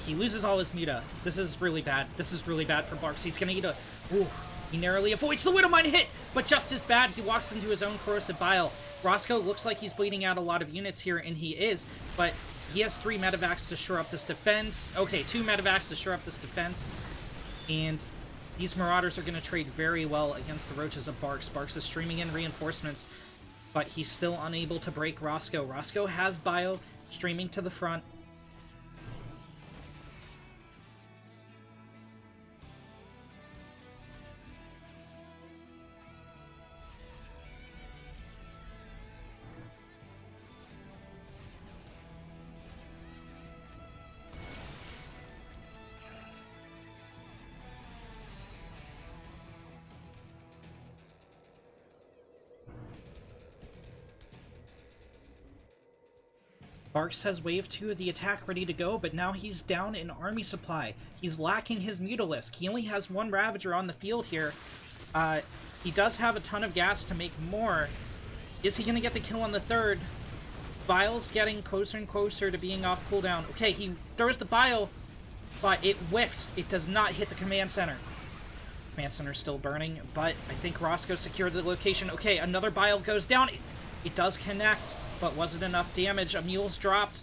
He loses all his Muta. This is really bad. This is really bad for Barks. He's going to eat a... Ooh, he narrowly avoids the Widow Mine hit, but just as bad, he walks into his own Corrosive Bile. Roscoe looks like he's bleeding out a lot of units here, and he is, but he has 3 medevacs to shore up this defense. Okay, 2 medevacs to shore up this defense, and these Marauders are going to trade very well against the Roaches of Barks. Barks is streaming in reinforcements, but he's still unable to break Roscoe. Roscoe has Bio streaming to the front. Barks has wave 2 of the attack ready to go, but now he's down in army supply. He's lacking his Mutalisk. He only has one Ravager on the field here. He does have a ton of gas to make more. Is he going to get the kill on the third? Bile's getting closer and closer to being off cooldown. Okay, he throws the Bile, but it whiffs. It does not hit the command center. Command center's still burning, but I think Roscoe secured the location. Okay, another Bile goes down. It does connect, but was it enough damage? A Mule's dropped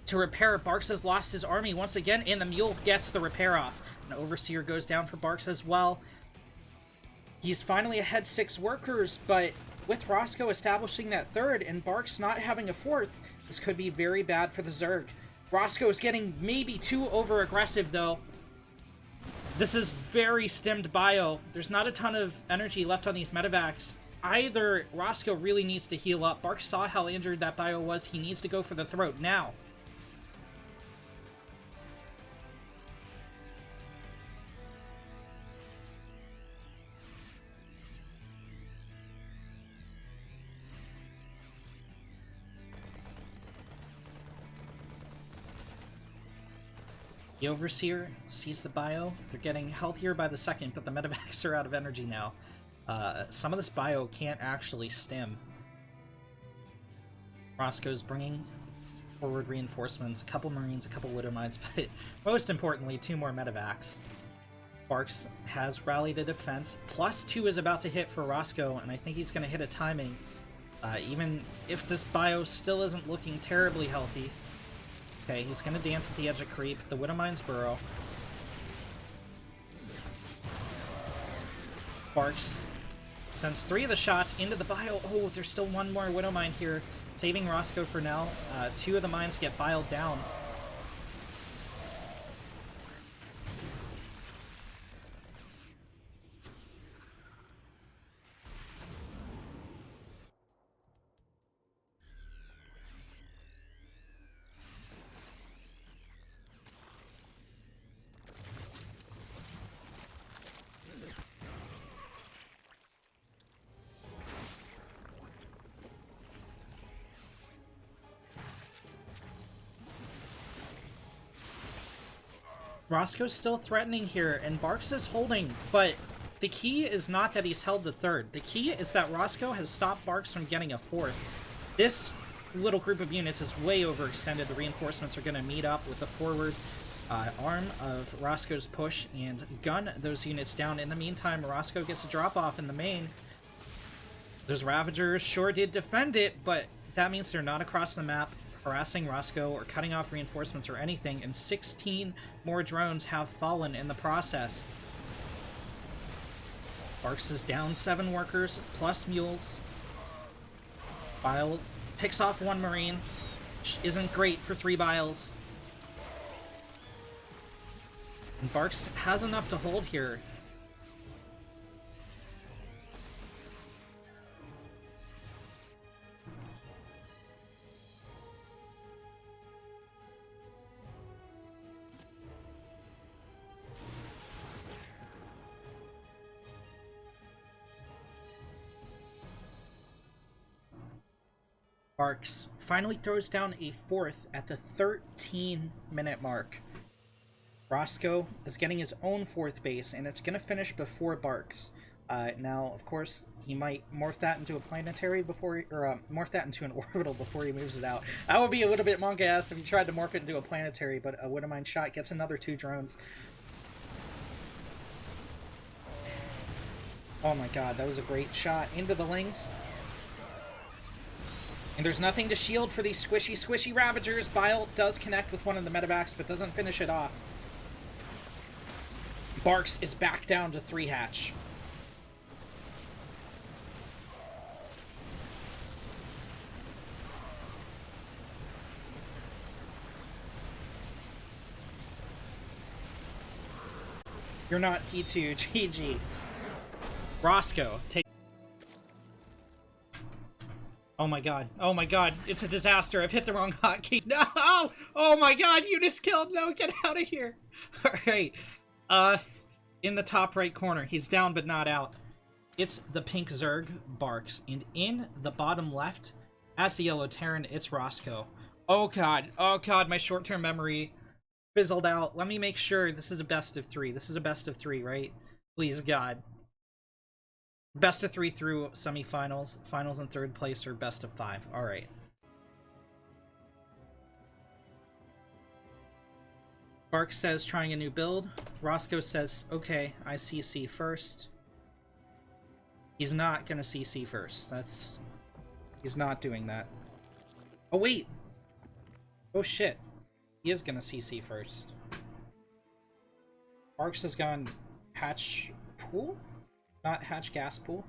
to repair. Barks has lost his army once again, and the Mule gets the repair off. An Overseer goes down for Barks as well. He's finally ahead 6 workers, but with Roscoe establishing that third and Barks not having a fourth, this could be very bad for the Zerg. Roscoe is getting maybe too over-aggressive, though. This is very stemmed bio. There's not a ton of energy left on these medevacs. Either Roscoe really needs to heal up. Barks saw how injured that bio was. He needs to go for the throat now. The Overseer sees the bio. They're getting healthier by the second, but the medevacs are out of energy now. Some of this bio can't actually stem. Roscoe's bringing forward reinforcements, a couple Marines, a couple Widowmines, but most importantly, 2 more medevacs. Barks has rallied a defense. +2 is about to hit for Roscoe, and I think he's going to hit a timing. Even if this bio still isn't looking terribly healthy. Okay, he's going to dance at the edge of creep. The Widowmine's burrow. Barks sends 3 of the shots into the bio. Oh, there's still 1 more Widowmine here, saving Roscoe for now. 2 of the mines get biled down. Roscoe's still threatening here, and Barks is holding, but the key is not that he's held the third. The key is that Roscoe has stopped Barks from getting a fourth. This little group of units is way overextended. The reinforcements are going to meet up with the forward arm of Roscoe's push and gun those units down. In the meantime, Roscoe gets a drop-off in the main. Those Ravagers sure did defend it, but that means they're not across the map harassing Roscoe or cutting off reinforcements or anything, and 16 more drones have fallen in the process. Barks is down 7 workers, plus mules. Bile picks off 1 Marine, which isn't great for 3 Biles. And Barks has enough to hold here. Barks finally throws down a 4th at the 13-minute mark. Roscoe is getting his own 4th base, and it's going to finish before Barks. Now, of course, he might morph that into a planetary before, or morph that into an orbital before he moves it out. That would be a little bit monk-ass if he tried to morph it into a planetary, but a Widowmine shot gets another 2 drones. Oh my god, that was a great shot into the Lings. And there's nothing to shield for these squishy Ravagers. Bile does connect with one of the medevacs, but doesn't finish it off. Barks is back down to 3 hatch. You're not T2, GG. Roscoe, take... Oh my god, it's a disaster. I've hit the wrong hotkey. No! Oh my god, Eunice killed! No, get out of here! Alright, in the top right corner, he's down but not out. It's the pink Zerg, Barks, and in the bottom left, As the Yellow Terran, it's Roscoe. Oh god, my short-term memory fizzled out. Let me make sure this is a best of 3. This is a best of 3, right? Please, God. Best of 3 through semifinals, finals and third place, or best of 5. Alright. Bark says trying a new build. Roscoe says, okay, I CC first. He's not gonna CC first. He's not doing that. Oh, wait! Oh, shit. He is gonna CC first. Barks has gone hatch pool? Not hatch gas pool.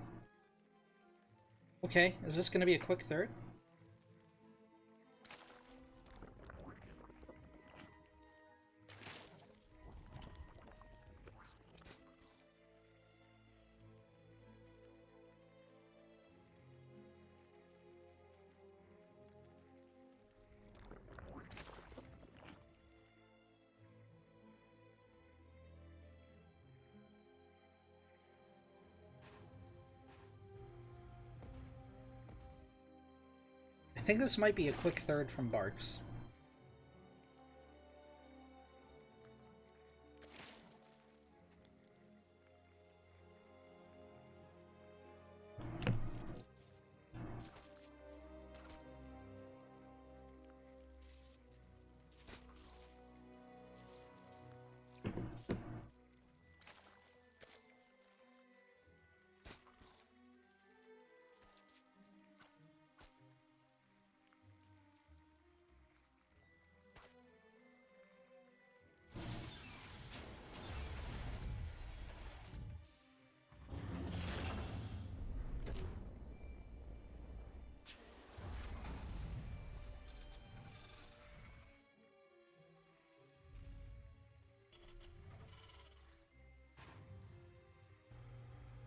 Okay, is this gonna be a quick third? I think this might be a quick third from Barks.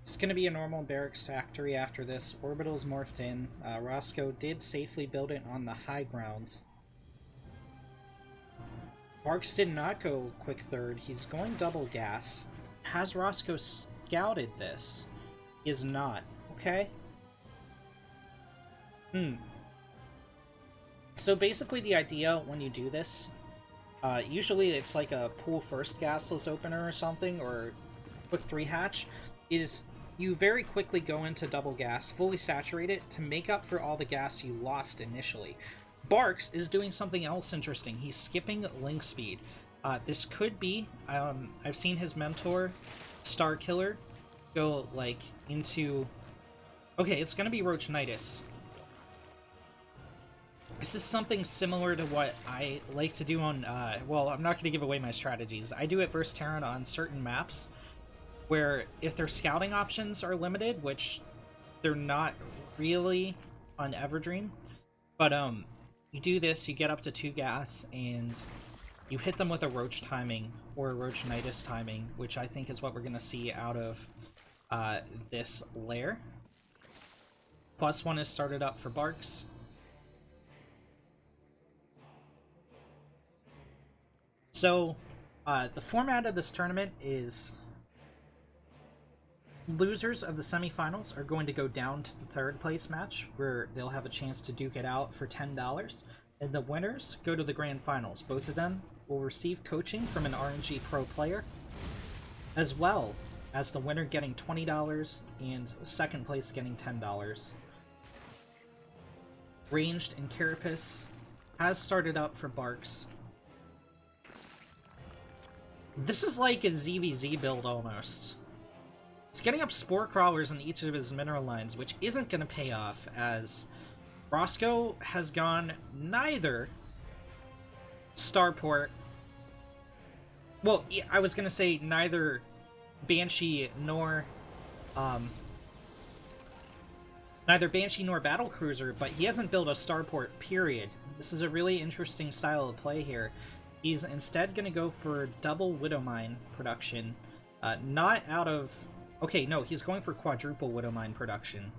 It's going to be a normal barracks factory after this. Orbital's morphed in. Roscoe did safely build it on the high grounds. Barks did not go quick third. He's going double gas. Has Roscoe scouted this? He is not. Okay. So basically the idea when you do this, usually it's like a pool first gasless opener or something, or quick 3 hatch, is you very quickly go into double gas, fully saturate it, to make up for all the gas you lost initially. Barks is doing something else interesting. He's skipping link speed. This could be, I've seen his mentor, Star Killer, go, like, into... Okay, it's gonna be Roachnitis. This is something similar to what I like to do on, well, I'm not gonna give away my strategies. I do it versus Terran on certain maps, where if their scouting options are limited, which they're not really on Everdream, but you do this, you get up to 2 gas, and you hit them with a Roach timing, or a Roachnitis timing, which I think is what we're going to see out of this lair. +1 is started up for Barks. So, the format of this tournament is... Losers of the semifinals are going to go down to the third place match, where they'll have a chance to duke it out for $10, and the winners go to the grand finals. Both of them will receive coaching from an RnG pro player, as well as the winner getting $20 and second place getting $10. Ranged and Carapace has started up for Barks. This is like a ZVZ build almost. He's getting up Spore Crawlers in each of his mineral lines, which isn't going to pay off, as Roscoe has gone neither Starport... Well, I was going to say neither Banshee nor... neither Banshee nor Battlecruiser, but he hasn't built a Starport, period. This is a really interesting style of play here. He's instead going to go for double Widowmine production, not out of... Okay, no, he's going for quadruple Widowmine production.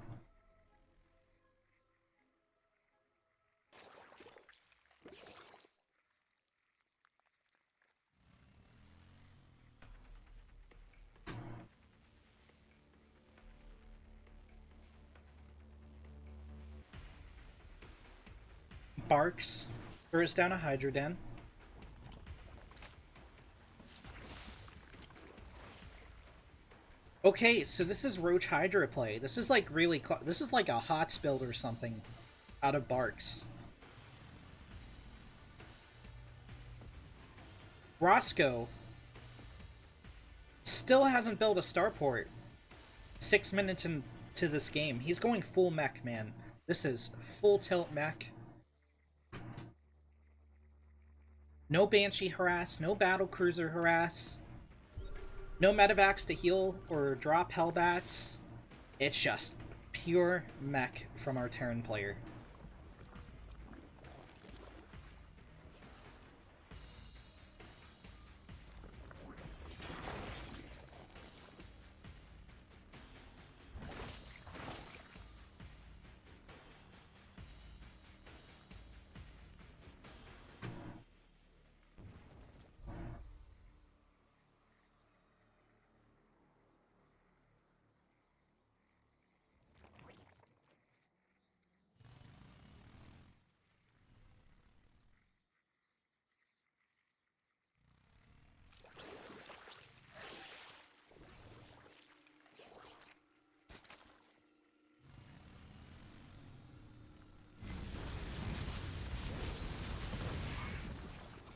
Barks throws down a Hydra Den. Okay, so this is Roach Hydra play. This is like really... This is like a HOTS build or something out of Barks. Roscoe still hasn't built a starport 6 minutes into this game. He's going full mech, man. This is full tilt mech. No Banshee harass, no Battlecruiser harass, no Medivacs to heal or drop Hellbats. It's just pure mech from our Terran player.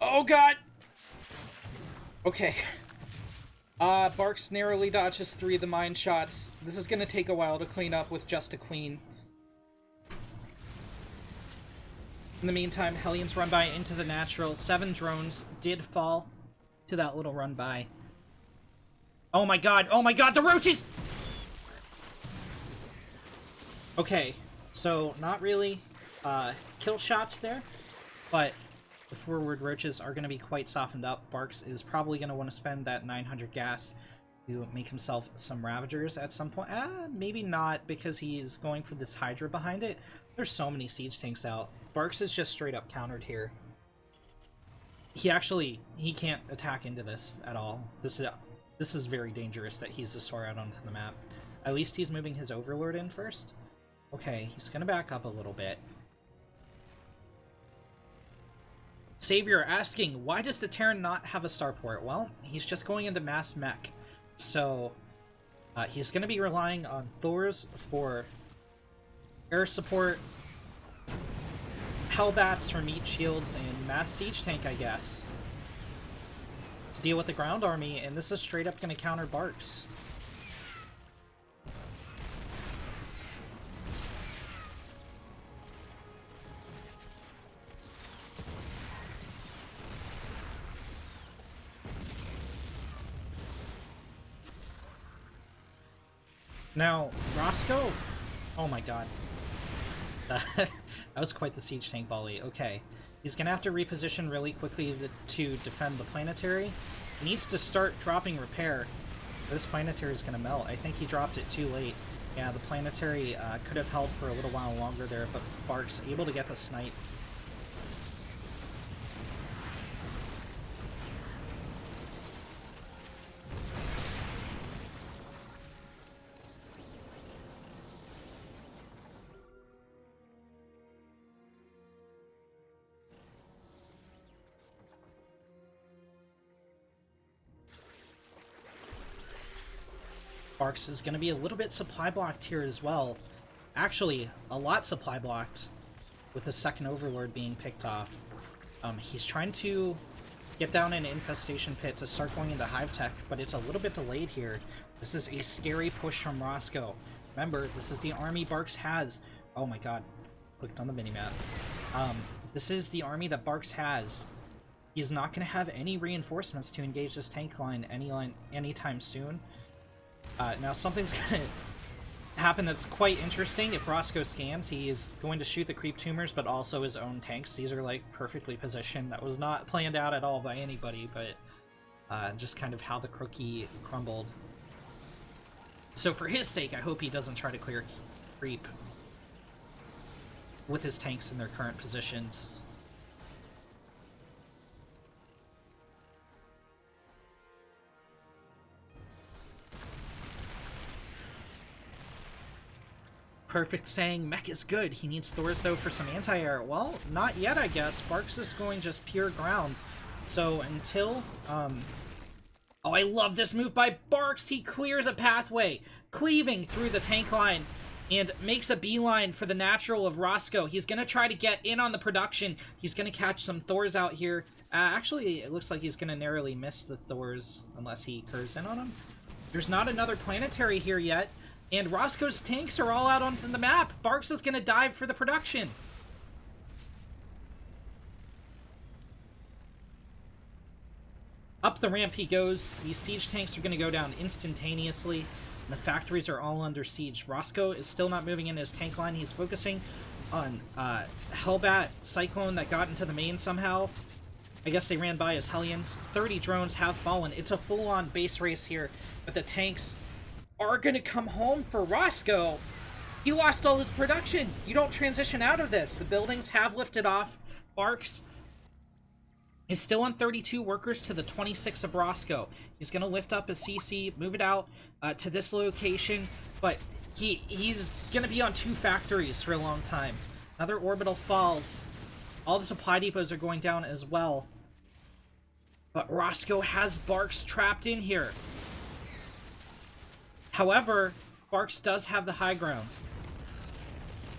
Oh god! Okay. Barks narrowly dodges 3 of the mine shots. This is gonna take a while to clean up with just a queen. In the meantime, Hellions run by into the natural. 7 drones did fall to that little run by. Oh my god, the roaches! Okay, so not really kill shots there, but the forward roaches are going to be quite softened up. Barks is probably going to want to spend that 900 gas to make himself some Ravagers at some point. Maybe not, because he's going for this Hydra behind it. There's so many siege tanks out. Barks is just straight up countered here. He can't attack into this at all. This is very dangerous that he's this far out onto the map. At least he's moving his Overlord in first. Okay, he's going to back up a little bit. Savior asking, why does the Terran not have a starport? Well, he's just going into mass mech. So, he's going to be relying on Thors for air support, Hellbats for meat shields, and mass siege tank, I guess, to deal with the ground army, and this is straight up going to counter Barks. Now, Roscoe? Oh my god. That was quite the siege tank volley. Okay. He's gonna have to reposition really quickly to defend the planetary. He needs to start dropping repair. This planetary is gonna melt. I think he dropped it too late. Yeah, the planetary could have held for a little while longer there, but Barks able to get the snipe. Barks is going to be a little bit supply blocked here as well. Actually, a lot supply blocked with the second Overlord being picked off. He's trying to get down an infestation pit to start going into Hive Tech, but it's a little bit delayed here. This is a scary push from Roscoe. Remember, this is the army Barks has. Oh my god, clicked on the minimap. This is the army that Barks has. He's not going to have any reinforcements to engage this tank line anytime soon. Now something's gonna happen that's quite interesting. If Roscoe scans, he is going to shoot the creep tumors, but also his own tanks. These are like perfectly positioned. That was not planned out at all by anybody, but just kind of how the cookie crumbled. So for his sake, I hope he doesn't try to clear creep with his tanks in their current positions. Perfect saying, mech is good. He needs Thors, though, for some anti-air. Well, not yet, I guess. Barks is going just pure ground. So until, Oh, I love this move by Barks. He clears a pathway, cleaving through the tank line, and makes a beeline for the natural of Roscoe. He's going to try to get in on the production. He's going to catch some Thors out here. Actually, it looks like he's going to narrowly miss the Thors unless he curves in on him. There's not another planetary here yet. And Roscoe's tanks are all out on the map. Barks is going to dive for the production. Up the ramp he goes. These siege tanks are going to go down instantaneously. The factories are all under siege. Roscoe is still not moving in his tank line. He's focusing on Hellbat Cyclone that got into the main somehow. I guess they ran by his Hellions. 30 drones have fallen. It's a full-on base race here. But the tanks are going to come home for Roscoe. He lost all his production. You don't transition out of this. The buildings have lifted off. Barks is still on 32 workers to the 26 of Roscoe. He's going to lift up his CC, move it out to this location, but he's going to be on 2 factories for a long time. Another orbital falls. All the supply depots are going down as well. But Roscoe has Barks trapped in here. However, Barks does have the high grounds.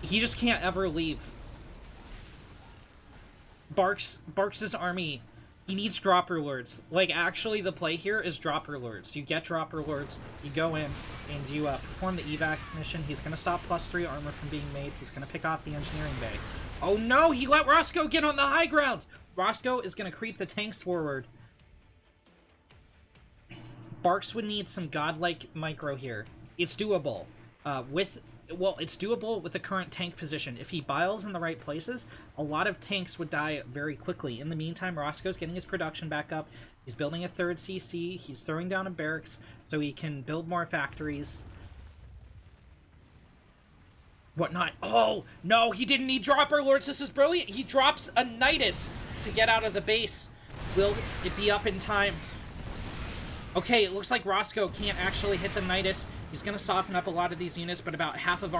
He just can't ever leave. Barks's army, he needs dropper lords. Like, actually, the play here is dropper lords. You get dropper lords, you go in, and you perform the evac mission. He's going to stop +3 armor from being made. He's going to pick off the engineering bay. Oh no, he let Roscoe get on the high ground! Roscoe is going to creep the tanks forward. Barks would need some godlike micro here. It's doable. It's doable with the current tank position. If he biles in the right places, a lot of tanks would die very quickly. In the meantime, Roscoe's getting his production back up. He's building a 3rd CC. He's throwing down a barracks so he can build more factories. Whatnot. Oh, no, he didn't need dropper lords. This is brilliant. He drops a Nidus to get out of the base. Will it be up in time? Okay, it looks like Roscoe can't actually hit the Nidus. He's going to soften up a lot of these units, but about half of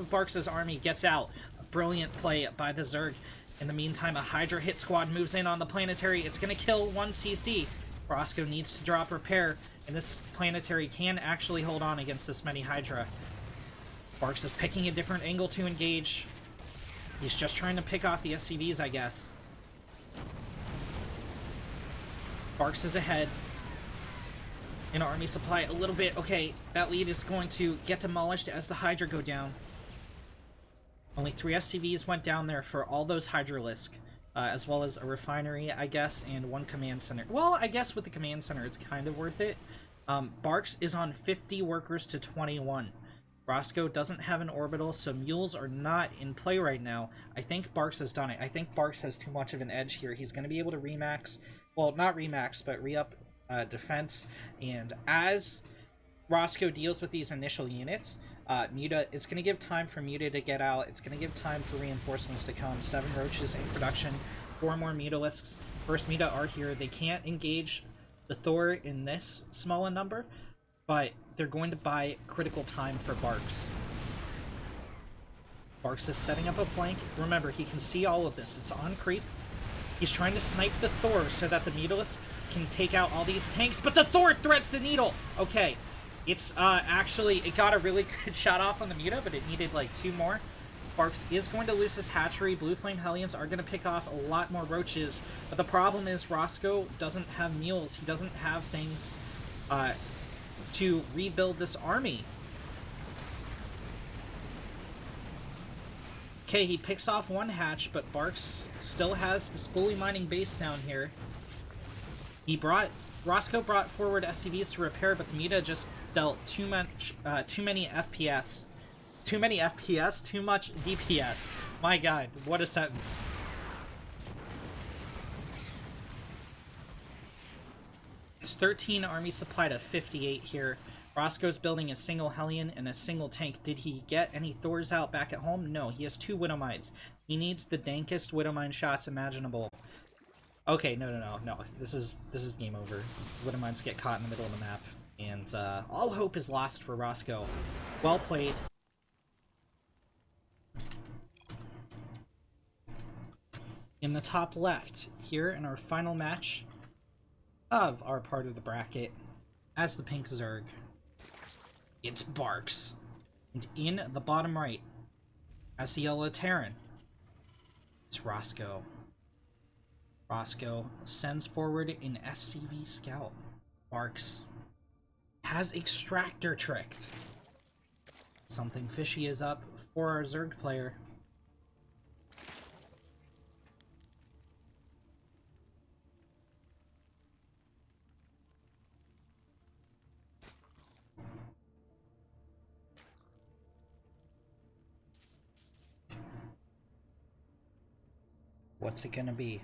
Barks' army gets out. A brilliant play by the Zerg. In the meantime, a Hydra hit squad moves in on the planetary. It's going to kill 1 CC. Roscoe needs to drop repair, and this planetary can actually hold on against this many Hydra. Barks is picking a different angle to engage. He's just trying to pick off the SCVs, I guess. Barks is ahead. In army supply a little bit. Okay, that lead is going to get demolished as the Hydra go down. Only 3 SCVs went down there for all those Hydralisk, as well as a refinery, I guess, and 1 command center. Well, I guess with the command center, it's kind of worth it. Barks is on 50 workers to 21. Roscoe doesn't have an orbital, so mules are not in play right now. I think Barks has done it. I think Barks has too much of an edge here. He's going to be able to remax, well, not remax, but re-up defense, and as Roscoe deals with these initial units, Muta, it's going to give time for Muta to get out. It's going to give time for reinforcements to come. 7 roaches in production, 4 more Mutalisks. First Muta are here. They can't engage the Thor in this small a number, but they're going to buy critical time for Barks. Barks is setting up a flank. Remember, he can see all of this. It's on creep. He's trying to snipe the Thor so that the Mutalisk can take out all these tanks, but the Thor threads the needle! Okay, it's actually, it got a really good shot off on the Muta, but it needed like 2 more. Barks is going to lose his hatchery. Blue Flame Hellions are going to pick off a lot more roaches, but the problem is Roscoe doesn't have mules. He doesn't have things to rebuild this army. Okay, he picks off 1 hatch, but Barks still has this fully mining base down here. Roscoe brought forward SCVs to repair, but the Muta just dealt too many FPS. Too many FPS? Too much DPS. My god, what a sentence. It's 13 army supply to 58 here. Roscoe's building a single Hellion and a single tank. Did he get any Thors out back at home? No, he has 2 Widowmines. He needs the dankest Widowmine shots imaginable. Okay, no. This is game over. Widowmines get caught in the middle of the map, and all hope is lost for Roscoe. Well played. In the top left, here in our final match of our part of the bracket, as the pink Zerg, it's Barks. And in the bottom right, as the yellow Terran, it's Roscoe. Roscoe sends forward an SCV scout. Barks has Extractor tricked. Something fishy is up for our Zerg player. What's it gonna be?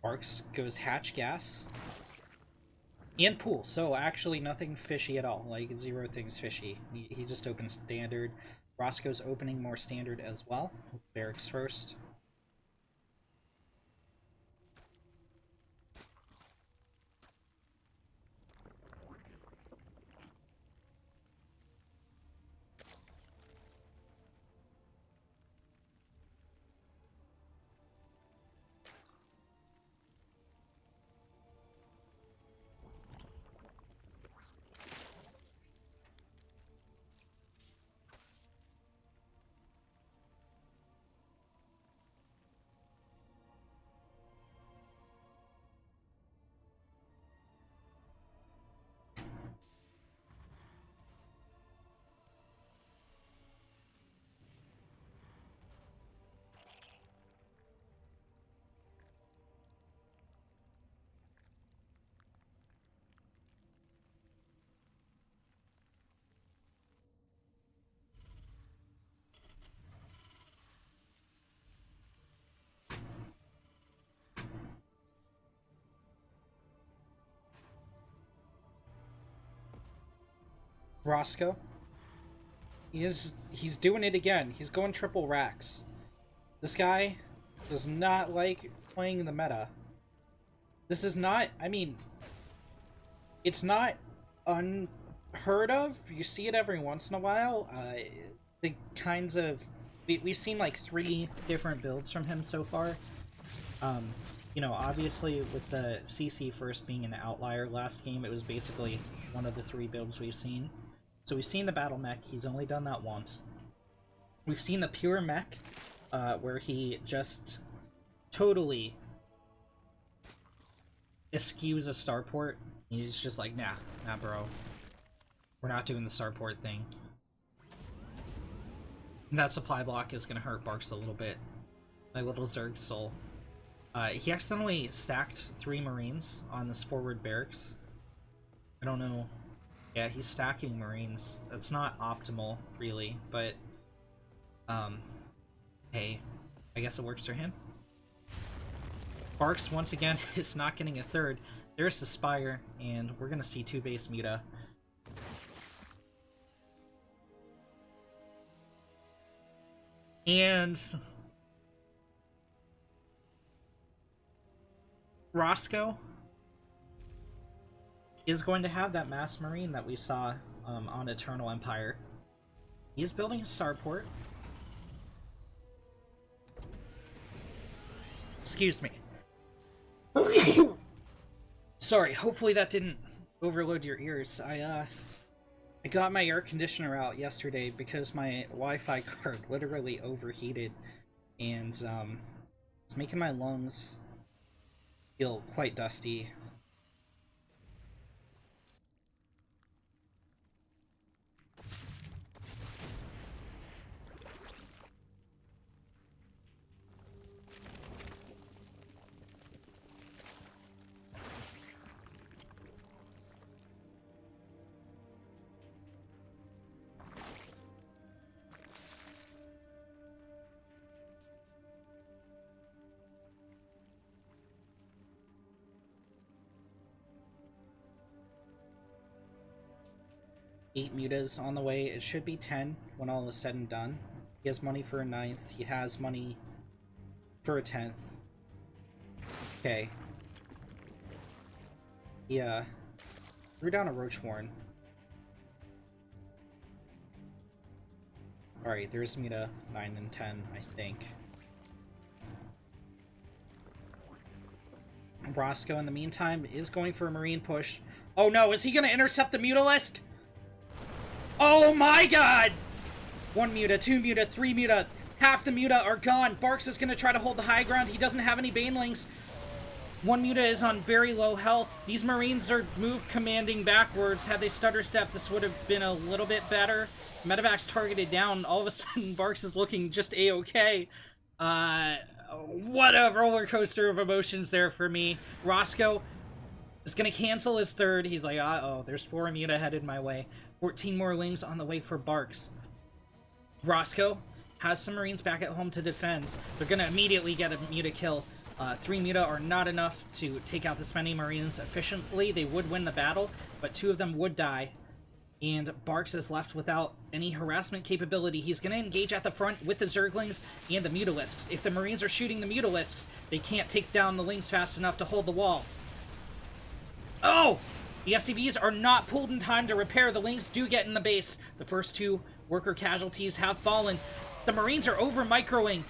Barks goes hatch gas and pool, so actually nothing fishy at all. Like, zero things fishy. He just opens standard. Roscoe's opening more standard as well. Barracks first. Roscoe. He's doing it again. He's going triple racks. This guy does not like playing the meta. This is not, I mean, it's not unheard of. You see it every once in a while. The kinds of, we've seen like 3 different builds from him so far. You know, obviously with the CC first being an outlier last game, it was basically one of the 3 builds we've seen. So we've seen the battle mech, he's only done that once. We've seen the pure mech, where he just totally eschews a starport. He's just like, nah, bro. We're not doing the starport thing. And that supply block is gonna hurt Barks a little bit. My little Zerg soul. He accidentally stacked 3 Marines on this forward barracks. I don't know. Yeah, he's stacking Marines. That's not optimal, really, but hey, I guess it works for him. Barks, once again, is not getting a third. There's the Spire, and we're gonna see 2 base meta. And Roscoe is going to have that mass marine that we saw on Eternal Empire. He is building a starport. Excuse me. Sorry, hopefully that didn't overload your ears. I got my air conditioner out yesterday because my Wi-Fi card literally overheated, and it's making my lungs feel quite dusty. 8 mutas on the way. It should be 10 when all is said and done. He has money for a 9th. He has money for a 10th. Okay. Yeah. Threw down a Roach Warren. Alright, there's Muta 9 and 10, I think. Roscoe, in the meantime, is going for a Marine push. Oh no, is he going to intercept the Mutalisk? Oh my god! 1 Muta, 2 Muta, 3 Muta. Half the Muta are gone. Barks is going to try to hold the high ground. He doesn't have any Banelings. 1 Muta is on very low health. These Marines are move commanding backwards. Had they stutter step, this would have been a little bit better. Medevac's targeted down. All of a sudden, Barks is looking just A-okay. What a roller coaster of emotions there for me. Roscoe is going to cancel his 3rd. He's like, uh-oh, there's 4 Muta headed my way. 14 more Lings on the way for Barks. Roscoe has some Marines back at home to defend. They're going to immediately get a Muta kill. 3 Muta are not enough to take out this many Marines efficiently. They would win the battle, but 2 of them would die. And Barks is left without any harassment capability. He's going to engage at the front with the Zerglings and the Mutalisks. If the Marines are shooting the Mutalisks, they can't take down the Lings fast enough to hold the wall. Oh! The SCVs are not pulled in time to repair. The Lings do get in the base. The first 2 worker casualties have fallen. The Marines are over-microing.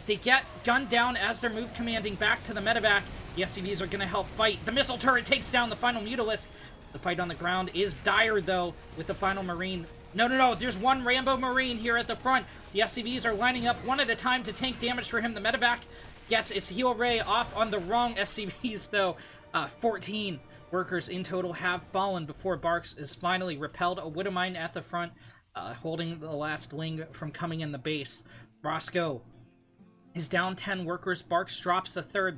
They get gunned down as they're move commanding back to the medevac. The SCVs are going to help fight. The missile turret takes down the final Mutalisk. The fight on the ground is dire, though, with the final Marine. No, there's 1 Rambo Marine here at the front. The SCVs are lining up one at a time to tank damage for him. The medevac gets its heal ray off on the wrong SCVs, though. 14 workers in total have fallen before Barks is finally repelled. A Widowmine at the front, holding the last Ling from coming in the base. Roscoe is down 10 workers. Barks drops a 3rd.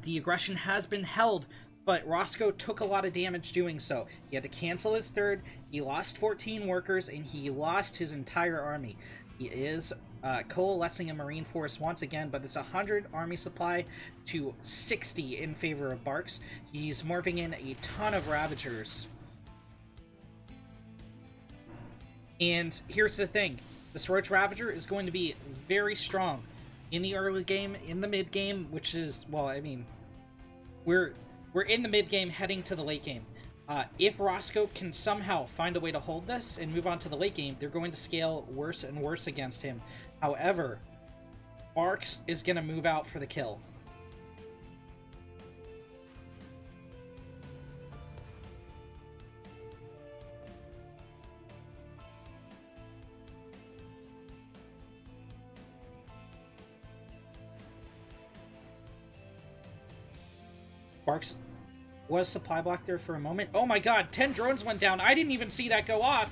The aggression has been held, but Roscoe took a lot of damage doing so. He had to cancel his 3rd. He lost 14 workers, and he lost his entire army. He is coalescing a Marine force once again, but it's 100 army supply to 60 in favor of Barks. He's morphing in a ton of Ravagers. And here's the thing. This Roach Ravager is going to be very strong in the early game, in the mid game, which is, well, I mean, we're in the mid game heading to the late game. If Roscoe can somehow find a way to hold this and move on to the late game, they're going to scale worse and worse against him. However, Barks is going to move out for the kill. Barks was supply block there for a moment. Oh my god, 10 drones went down. I didn't even see that go off.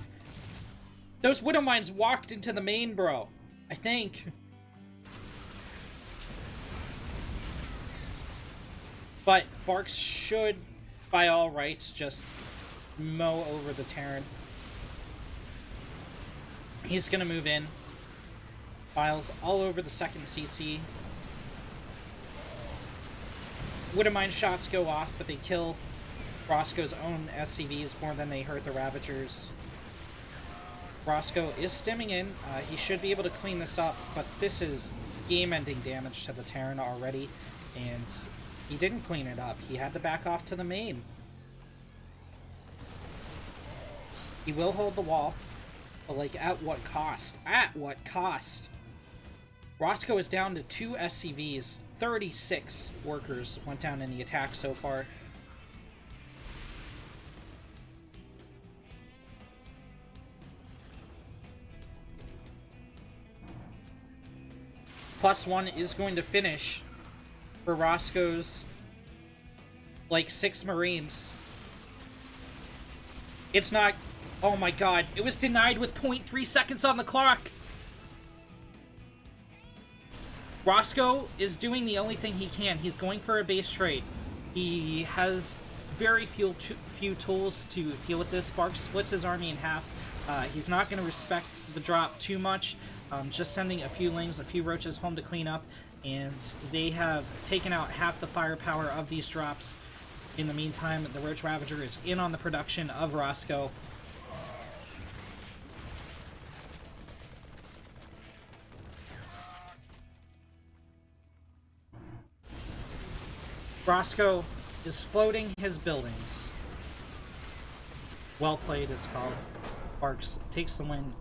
Those Widow Mines walked into the main, bro. I think. But Barks should, by all rights, just mow over the Terran. He's gonna move in. Files all over the 2nd CC. Widowmine shots go off, but they kill Roscoe's own SCVs more than they hurt the Ravagers. Roscoe is stimming in. He should be able to clean this up, but this is game-ending damage to the Terran already, and he didn't clean it up. He had to back off to the main. He will hold the wall, but, like, at what cost? At what cost? Roscoe is down to 2 SCVs. 36 workers went down in the attack so far. +1 is going to finish for Roscoe's, like, 6 Marines. It's not... Oh my god. It was denied with 0.3 seconds on the clock! Roscoe is doing the only thing he can. He's going for a base trade. He has very few tools to deal with this. Barks splits his army in half. He's not going to respect the drop too much. Just sending a few Lings, a few Roaches home to clean up, and they have taken out half the firepower of these drops. In the meantime, the Roach Ravager is in on the production of Roscoe. Roscoe is floating his buildings. Well played is called. Barks takes the win